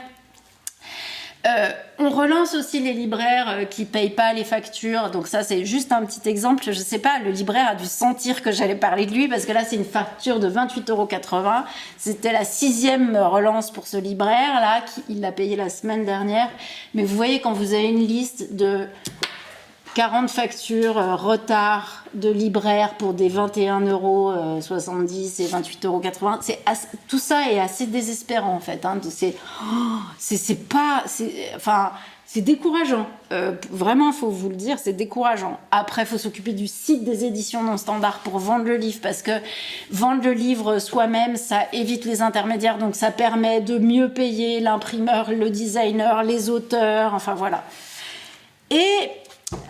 On relance aussi les libraires qui payent pas les factures. Donc ça, c'est juste un petit exemple. Je sais pas, le libraire a dû sentir que j'allais parler de lui parce que là, c'est une facture de 28,80 €. C'était la 6e relance pour ce libraire-là. Il l'a payé la semaine dernière. Mais vous voyez, quand vous avez une liste de 40 factures retard de libraire pour des 21,70 € et 28,80 €. Tout ça est assez désespérant en fait. Hein. C'est décourageant. Vraiment, il faut vous le dire, c'est décourageant. Après, il faut s'occuper du site des éditions non standards pour vendre le livre parce que vendre le livre soi-même, ça évite les intermédiaires. Donc, ça permet de mieux payer l'imprimeur, le designer, les auteurs. Enfin, voilà. Et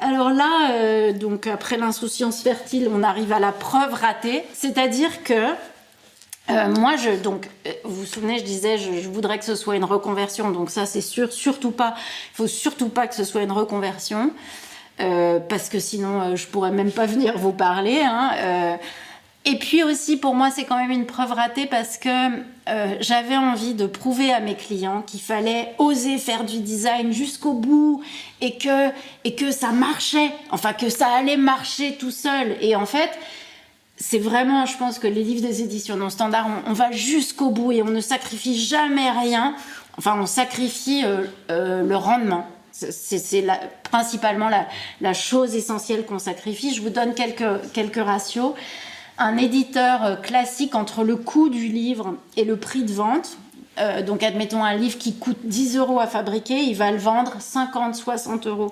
alors là, donc après l'insouciance fertile, on arrive à la preuve ratée, c'est-à-dire que moi, vous vous souvenez, je disais, je voudrais que ce soit une reconversion, donc ça c'est sûr, surtout pas, il faut surtout pas que ce soit une reconversion, parce que sinon je pourrais même pas venir vous parler, hein, et puis aussi, pour moi, c'est quand même une preuve ratée parce que j'avais envie de prouver à mes clients qu'il fallait oser faire du design jusqu'au bout et que ça marchait, enfin que ça allait marcher tout seul. Et en fait, c'est vraiment, je pense que les livres des éditions non standards, on va jusqu'au bout et on ne sacrifie jamais rien. Enfin, on sacrifie le rendement. C'est principalement la chose essentielle qu'on sacrifie. Je vous donne quelques ratios. Un éditeur classique, entre le coût du livre et le prix de vente, donc admettons un livre qui coûte 10 € à fabriquer, il va le vendre 50-60 €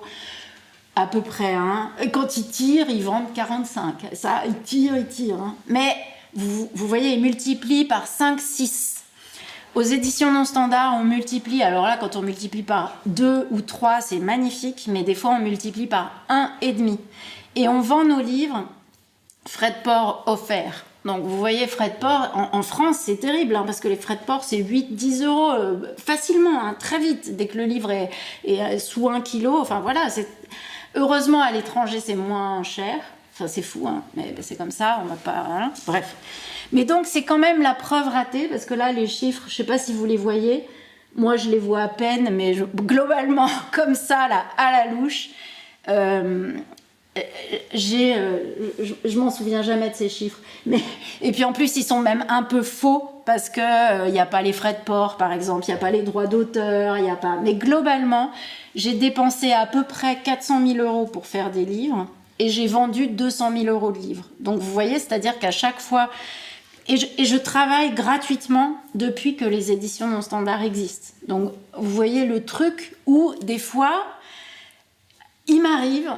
à peu près. Hein. Et quand ils tirent, ils vendent 45. Ça, ils tirent. Hein. Mais vous voyez, ils multiplient par 5-6. Aux éditions non standards, on multiplie, alors là, quand on multiplie par 2 ou 3, c'est magnifique, mais des fois, on multiplie par 1,5. Et on vend nos livres frais de port offerts. Donc vous voyez, frais de port, en France, c'est terrible, hein, parce que les frais de port, c'est 8-10 € facilement, hein, très vite, dès que le livre est sous 1 kg. Enfin voilà, heureusement, à l'étranger, c'est moins cher. Enfin, c'est fou, hein, mais c'est comme ça, on va pas... Hein, bref. Mais donc, c'est quand même la preuve ratée, parce que là, les chiffres, je sais pas si vous les voyez, moi, je les vois à peine, mais globalement, comme ça, là, à la louche... je m'en souviens jamais de ces chiffres, et puis en plus ils sont même un peu faux parce que y a pas les frais de port par exemple, il y a pas les droits d'auteur, mais globalement j'ai dépensé à peu près 400 000 € pour faire des livres et j'ai vendu 200 000 € de livres. Donc vous voyez, c'est-à-dire qu'à chaque fois et je travaille gratuitement depuis que les éditions non standards existent. Donc vous voyez le truc où des fois il m'arrive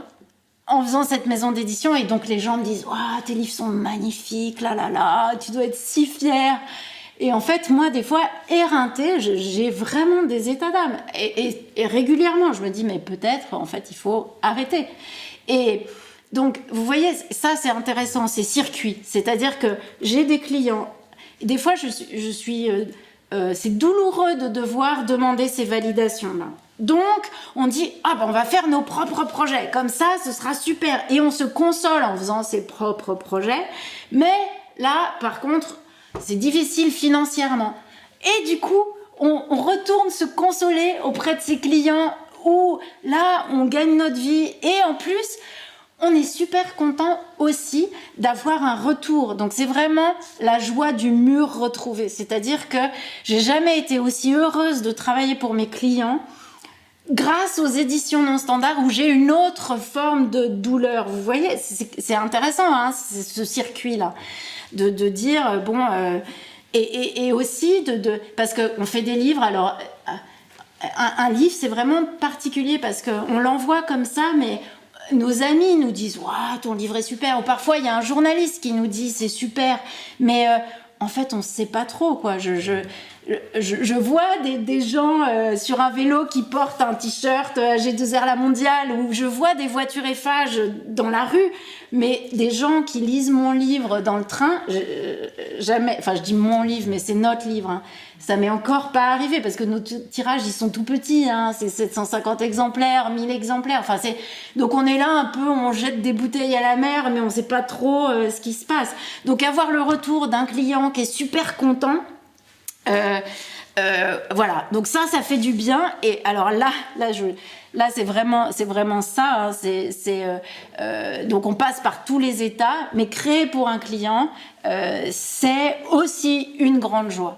en faisant cette maison d'édition, et donc les gens me disent « Waouh, tes livres sont magnifiques, là, tu dois être si fière !» Et en fait, moi, des fois, éreintée, j'ai vraiment des états d'âme. Et régulièrement, je me dis « Mais peut-être, en fait, il faut arrêter. » Et donc, vous voyez, ça, c'est intéressant, c'est circuit. C'est-à-dire que j'ai des clients. Des fois, c'est douloureux de devoir demander ces validations-là. Donc, on dit, on va faire nos propres projets. Comme ça, ce sera super. Et on se console en faisant ses propres projets. Mais là, par contre, c'est difficile financièrement. Et du coup, on retourne se consoler auprès de ses clients où là, on gagne notre vie. Et en plus, on est super content aussi d'avoir un retour. Donc, c'est vraiment la joie du mur retrouvé. C'est-à-dire que j'ai jamais été aussi heureuse de travailler pour mes clients grâce aux éditions non standards où j'ai une autre forme de douleur. Vous voyez, c'est intéressant, hein, ce circuit-là, de dire, bon... et aussi, parce qu'on fait des livres, alors... Un livre, c'est vraiment particulier parce qu'on l'envoie comme ça, mais nos amis nous disent « Waouh, ton livre est super !» Ou parfois, il y a un journaliste qui nous dit « C'est super !» Mais en fait, on ne sait pas trop, quoi. Je vois des gens sur un vélo qui portent un t-shirt G2R La Mondiale, ou je vois des voitures Eiffage dans la rue, mais des gens qui lisent mon livre dans le train, jamais... Enfin, je dis mon livre, mais c'est notre livre, hein. Ça m'est encore pas arrivé parce que nos tirages, ils sont tout petits, hein. C'est 750 exemplaires, 1000 exemplaires. Enfin, donc on est là un peu, on jette des bouteilles à la mer, mais on sait pas trop ce qui se passe. Donc avoir le retour d'un client qui est super content, voilà. Donc ça fait du bien. Et alors là c'est vraiment ça, hein. Donc on passe par tous les états, mais créer pour un client, c'est aussi une grande joie.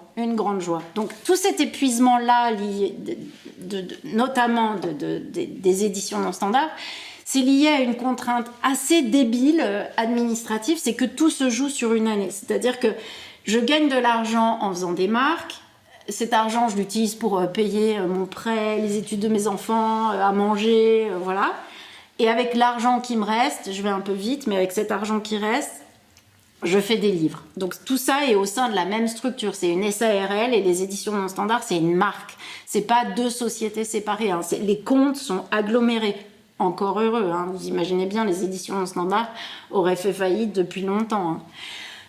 Donc tout cet épuisement là lié notamment des éditions non standards, c'est lié à une contrainte assez débile administrative, c'est que tout se joue sur une année. C'est-à-dire que je gagne de l'argent en faisant des marques. Cet argent, je l'utilise pour payer mon prêt, les études de mes enfants, à manger, voilà. Et avec l'argent qui me reste, je vais un peu vite, mais avec cet argent qui reste, je fais des livres. Donc tout ça est au sein de la même structure. C'est une SARL et les éditions non standards, c'est une marque. C'est pas deux sociétés séparées, hein. Les comptes sont agglomérés. Encore heureux, hein. Vous imaginez bien, les éditions non standards auraient fait faillite depuis longtemps, hein.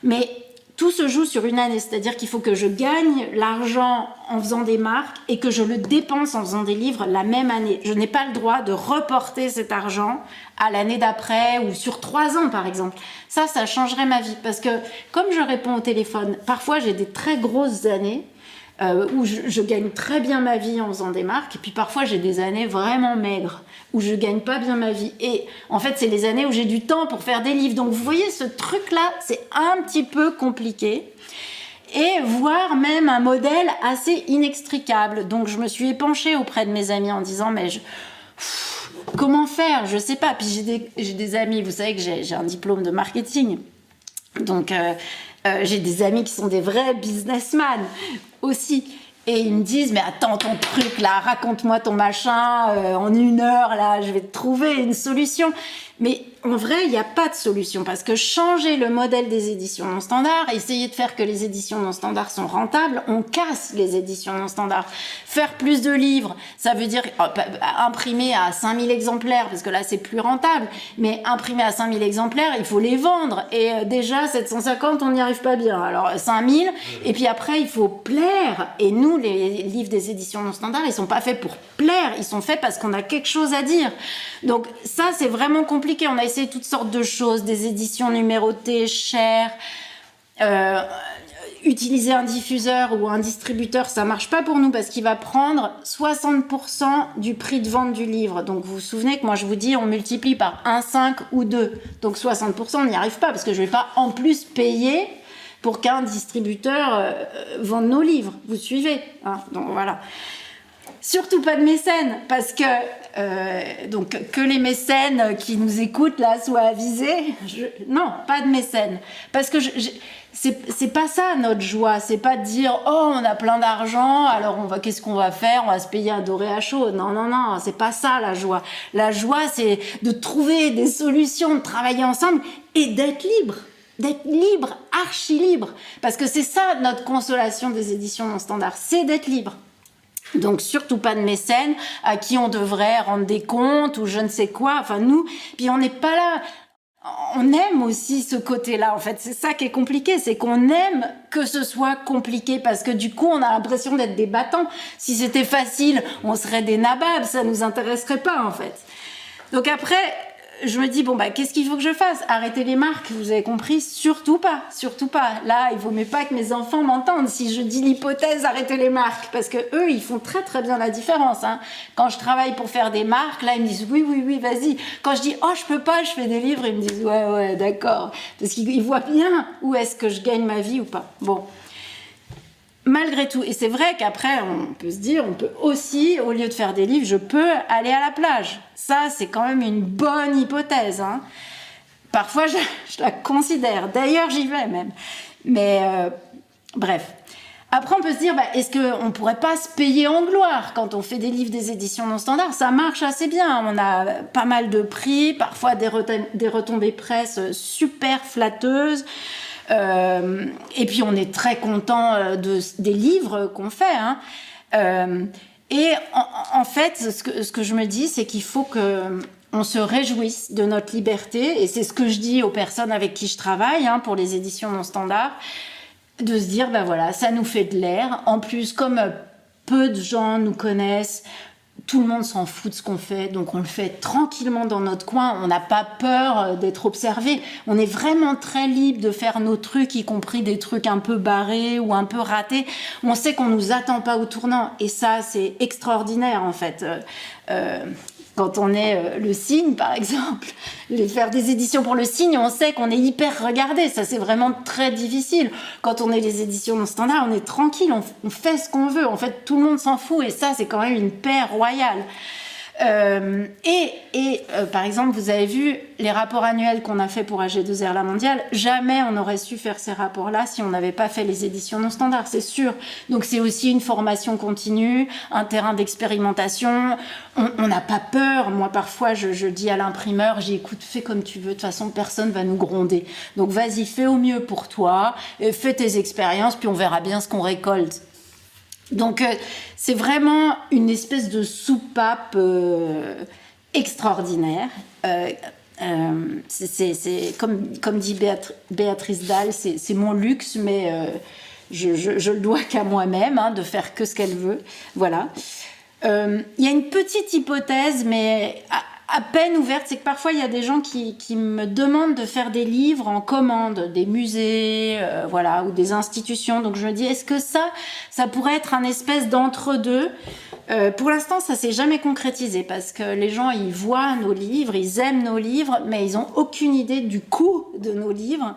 Mais tout se joue sur une année, c'est-à-dire qu'il faut que je gagne l'argent en faisant des marques et que je le dépense en faisant des livres la même année. Je n'ai pas le droit de reporter cet argent à l'année d'après ou sur 3 ans, par exemple. Ça changerait ma vie parce que comme je réponds au téléphone, parfois j'ai des très grosses années où je gagne très bien ma vie en faisant des marques, et puis parfois j'ai des années vraiment maigres où je gagne pas bien ma vie, et en fait c'est les années où j'ai du temps pour faire des livres. Donc vous voyez, ce truc là c'est un petit peu compliqué, et voire même un modèle assez inextricable. Donc je me suis épanchée auprès de mes amis en disant mais comment faire, je sais pas. Puis j'ai des amis, vous savez que j'ai un diplôme de marketing, donc j'ai des amis qui sont des vrais businessmen aussi. Et ils me disent, mais attends, ton truc là, raconte-moi ton machin, en 1 heure là, je vais te trouver une solution. Mais en vrai, il n'y a pas de solution, parce que changer le modèle des éditions non standards, essayer de faire que les éditions non standards sont rentables, on casse les éditions non standards. Faire plus de livres, ça veut dire imprimer à 5000 exemplaires, parce que là c'est plus rentable, mais imprimer à 5000 exemplaires, il faut les vendre, et déjà 750 on n'y arrive pas bien, alors 5000, et puis après il faut plaire. Et nous, les livres des éditions non standards, ils sont pas faits pour plaire, ils sont faits parce qu'on a quelque chose à dire. Donc ça c'est vraiment compliqué. On a essayé toutes sortes de choses, des éditions numérotées chères, utiliser un diffuseur ou un distributeur, ça marche pas pour nous parce qu'il va prendre 60% du prix de vente du livre. Donc vous vous souvenez que moi je vous dis on multiplie par 1, 5 ou 2. Donc 60% on n'y arrive pas parce que je vais pas en plus payer pour qu'un distributeur vende nos livres. Vous suivez, hein? Donc voilà. Surtout pas de mécènes, parce que donc que les mécènes qui nous écoutent là soient avisés. Non, pas de mécènes, parce que c'est pas ça notre joie. C'est pas de dire oh on a plein d'argent, alors qu'est-ce qu'on va faire? On va se payer un doré à chaud. Non, c'est pas ça la joie. La joie c'est de trouver des solutions, de travailler ensemble et d'être libre. D'être libre, archi libre, parce que c'est ça notre consolation des éditions non standards, c'est d'être libre. Donc surtout pas de mécènes à qui on devrait rendre des comptes ou je ne sais quoi. Enfin nous, puis on n'est pas là. On aime aussi ce côté-là. En fait, c'est ça qui est compliqué, c'est qu'on aime que ce soit compliqué parce que du coup, on a l'impression d'être des battants. Si c'était facile, on serait des nababs. Ça nous intéresserait pas en fait. Donc après, je me dis bon bah qu'est-ce qu'il faut que je fasse? Arrêter les marques, vous avez compris? Surtout pas. Là, il vaut mieux pas que mes enfants m'entendent si je dis l'hypothèse arrêter les marques, parce que eux, ils font très très bien la différence, hein. Quand je travaille pour faire des marques, là ils me disent oui, vas-y. Quand je dis oh je peux pas, je fais des livres, ils me disent ouais d'accord, parce qu'ils voient bien où est-ce que je gagne ma vie ou pas. Bon. malgré tout, et c'est vrai qu'après on peut se dire, on peut aussi, au lieu de faire des livres, je peux aller à la plage. Ça, c'est quand même une bonne hypothèse, hein. Parfois je la considère, d'ailleurs j'y vais même, mais bref. Après, on peut se dire, est-ce qu'on ne pourrait pas se payer en gloire quand on fait des livres des éditions non standards? Ça marche assez bien. On a pas mal de prix, parfois des retombées presse super flatteuses. Et puis, on est très content des livres qu'on fait, hein. Et en fait, ce que je me dis, c'est qu'il faut qu'on se réjouisse de notre liberté. Et c'est ce que je dis aux personnes avec qui je travaille, hein, pour les éditions non standards. De se dire, voilà, ça nous fait de l'air. En plus, comme peu de gens nous connaissent, tout le monde s'en fout de ce qu'on fait, donc on le fait tranquillement dans notre coin. On n'a pas peur d'être observé. On est vraiment très libre de faire nos trucs, y compris des trucs un peu barrés ou un peu ratés. On sait qu'on nous attend pas au tournant, et ça, c'est extraordinaire en fait. Quand on est le Cygne, par exemple, faire des éditions pour le Cygne, on sait qu'on est hyper regardé. Ça, c'est vraiment très difficile. Quand on est les éditions non standards, on est tranquille, on fait ce qu'on veut. En fait, tout le monde s'en fout, et ça, c'est quand même une paix royale. Par exemple, vous avez vu les rapports annuels qu'on a fait pour AG2R La Mondiale. Jamais on n'aurait su faire ces rapports-là si on n'avait pas fait les éditions non standards, c'est sûr. Donc c'est aussi une formation continue, un terrain d'expérimentation. On n'a pas peur. Moi, parfois, je dis à l'imprimeur, écoute, fais comme tu veux. De toute façon, personne va nous gronder. Donc vas-y, fais au mieux pour toi, fais tes expériences, puis on verra bien ce qu'on récolte. Donc, c'est vraiment une espèce de soupape extraordinaire. C'est comme dit Béatrice Dalle, c'est mon luxe, mais je le dois qu'à moi-même, hein, de faire que ce qu'elle veut. Voilà. Il y a une petite hypothèse, mais à peine ouverte, c'est que parfois il y a des gens qui me demandent de faire des livres en commande, des musées, voilà, ou des institutions. Donc je me dis, est-ce que ça pourrait être un espèce d'entre-deux? Pour l'instant, ça s'est jamais concrétisé, parce que les gens, ils voient nos livres, ils aiment nos livres, mais ils ont aucune idée du coût de nos livres.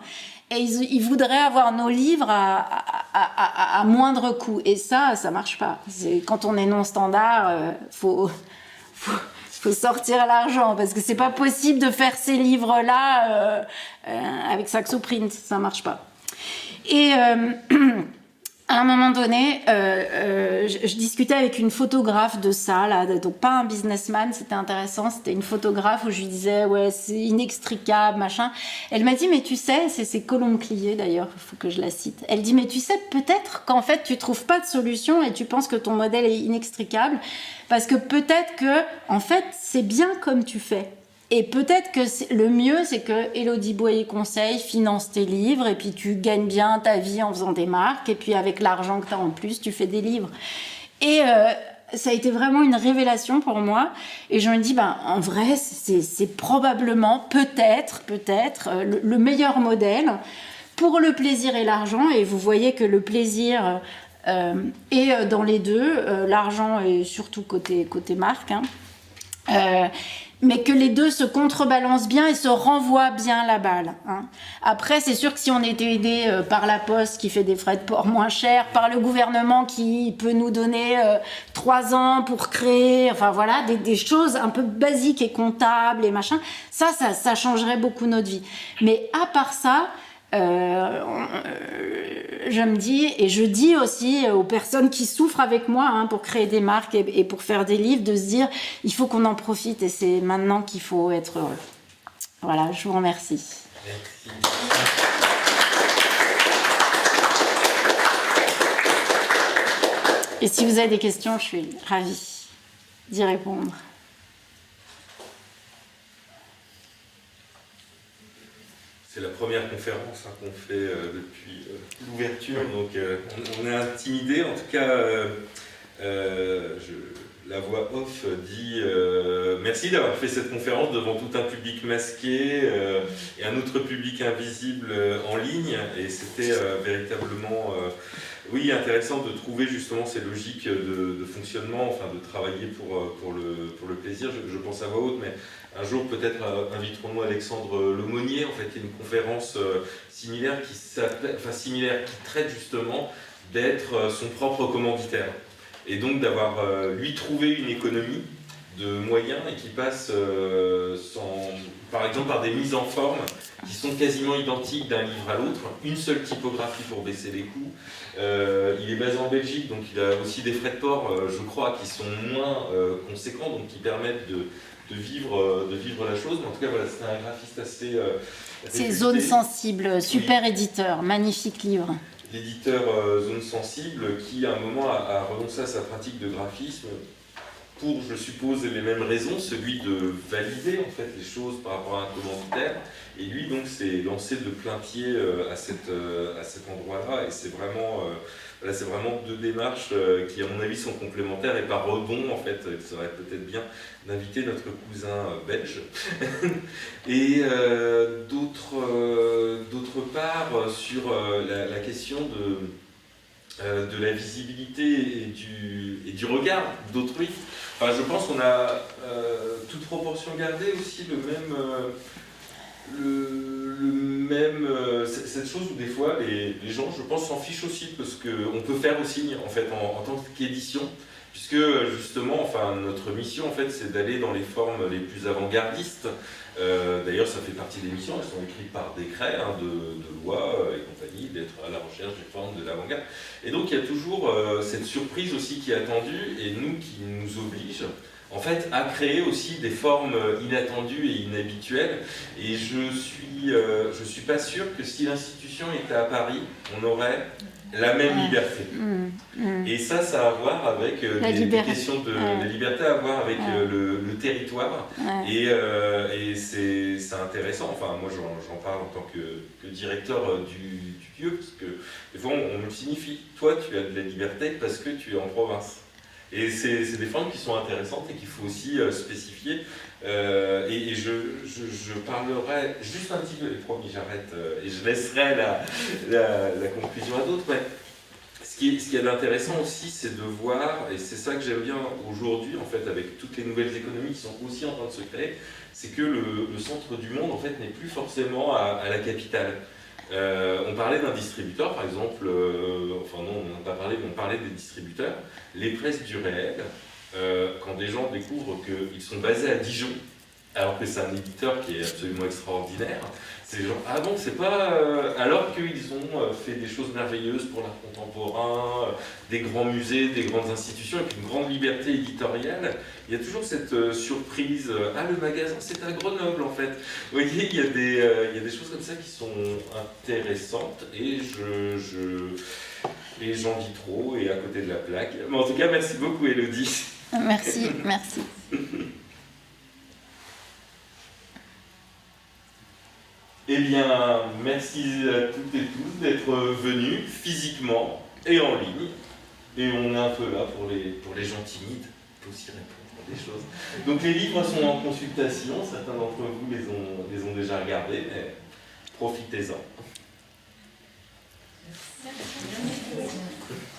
Et ils voudraient avoir nos livres à moindre coût. Et ça marche pas. Quand on est non standard, faut sortir l'argent, parce que c'est pas possible de faire ces livres-là avec Saxo Print, ça marche pas. Et à un moment donné, je discutais avec une photographe de ça, là, donc pas un businessman, c'était intéressant, c'était une photographe où je lui disais, ouais, c'est inextricable, machin. Elle m'a dit, mais tu sais, c'est Colombe Clié d'ailleurs, il faut que je la cite. Elle dit, mais tu sais, peut-être qu'en fait, tu trouves pas de solution et tu penses que ton modèle est inextricable, parce que peut-être que, en fait, c'est bien comme tu fais. Et peut-être que le mieux, c'est que Élodie Boyer Conseil finance tes livres, et puis tu gagnes bien ta vie en faisant des marques, et puis avec l'argent que tu as en plus, tu fais des livres. Et ça a été vraiment une révélation pour moi. Et je me dis, en vrai, c'est probablement, peut-être, le meilleur modèle pour le plaisir et l'argent. Et vous voyez que le plaisir est dans les deux. L'argent est surtout côté marque, hein. Mais que les deux se contrebalancent bien et se renvoient bien la balle, hein. Après, c'est sûr que si on était aidé par la Poste qui fait des frais de port moins chers, par le gouvernement qui peut nous donner 3 ans pour créer, enfin voilà, des choses un peu basiques et comptables et machin, ça changerait beaucoup notre vie. Mais à part ça, je me dis, et je dis aussi aux personnes qui souffrent avec moi, hein, pour créer des marques et pour faire des livres, de se dire, il faut qu'on en profite, et c'est maintenant qu'il faut être heureux. Voilà, je vous remercie.
Merci.
Et si vous avez des questions, je suis ravie d'y répondre.
C'est la première conférence, hein, qu'on fait depuis l'ouverture, donc on est intimidé. En tout cas, la voix off dit merci d'avoir fait cette conférence devant tout un public masqué et un autre public invisible en ligne. Et c'était véritablement oui, intéressant de trouver justement ces logiques de fonctionnement, enfin de travailler pour le plaisir. Je pense à voix haute, mais un jour peut-être inviterons-nous Alexandre Lemonnier. En fait, il y a une conférence similaire qui traite justement d'être son propre commanditaire. Et donc d'avoir lui trouvé une économie de moyens et qui passe par exemple par des mises en forme qui sont quasiment identiques d'un livre à l'autre, une seule typographie pour baisser les coûts. Il est basé en Belgique, donc il a aussi des frais de port, je crois, qui sont moins conséquents, donc qui permettent de vivre la chose. Mais en tout cas, voilà, c'était un graphiste assez...
C'est Zone Sensible, super éditeur, magnifique livre.
L'éditeur Zone Sensible qui, à un moment, a renoncé à sa pratique de graphisme pour, je suppose, les mêmes raisons, celui de valider en fait les choses par rapport à un commanditaire. Et lui, donc, s'est lancé de plein pied à cet endroit-là. Et c'est vraiment, voilà, c'est vraiment deux démarches qui, à mon avis, sont complémentaires et par rebond, en fait, il serait peut-être bien d'inviter notre cousin belge. Et d'autre part, sur la question de la visibilité et du regard d'autrui. Enfin, je pense qu'on a, toute proportion gardée, aussi cette chose où des fois les gens, je pense, s'en fichent aussi parce qu'on peut faire aussi en fait en tant qu'édition, puisque justement, enfin, notre mission en fait, c'est d'aller dans les formes les plus avant-gardistes. D'ailleurs, ça fait partie des missions, elles sont écrites par décret de loi et compagnie, d'être à la recherche des formes de l'avant-garde. Et donc, il y a toujours cette surprise aussi qui est attendue et nous qui nous oblige en fait à créer aussi des formes inattendues et inhabituelles. Et je suis pas sûr que si l'institution était à Paris, on aurait la même liberté. Et ça a à voir avec des questions de la liberté, à voir avec le territoire. Et c'est intéressant. Enfin, moi, j'en parle en tant que directeur du lieu, parce que des fois, on me signifie, toi, tu as de la liberté parce que tu es en province. Et c'est des formes qui sont intéressantes et qu'il faut aussi spécifier. Et je parlerai juste un petit peu, et promis, j'arrête, et je laisserai la conclusion à d'autres. Mais ce qui est intéressant aussi, c'est de voir, et c'est ça que j'aime bien aujourd'hui, en fait, avec toutes les nouvelles économies qui sont aussi en train de se créer, c'est que le centre du monde, en fait, n'est plus forcément à la capitale. On parlait d'un distributeur, par exemple, enfin non, on n'en a pas parlé, mais on parlait des distributeurs. Les presses du réel, quand des gens découvrent qu'ils sont basés à Dijon, alors que c'est un éditeur qui est absolument extraordinaire, c'est genre, ah bon, c'est pas... alors qu'ils ont fait des choses merveilleuses pour l'art contemporain, des grands musées, des grandes institutions, avec une grande liberté éditoriale, il y a toujours cette surprise, ah le magasin c'est à Grenoble en fait. Vous voyez, il y a des choses comme ça qui sont intéressantes, et j'en dis trop, et à côté de la plaque. Mais en tout cas, merci beaucoup Élodie.
Merci, merci.
Eh bien, merci à toutes et tous d'être venus physiquement et en ligne. Et on est un peu là pour les gens timides, on peut aussi répondre à des choses. Donc les livres sont en consultation, certains d'entre vous les ont déjà regardés, mais profitez-en.
Merci.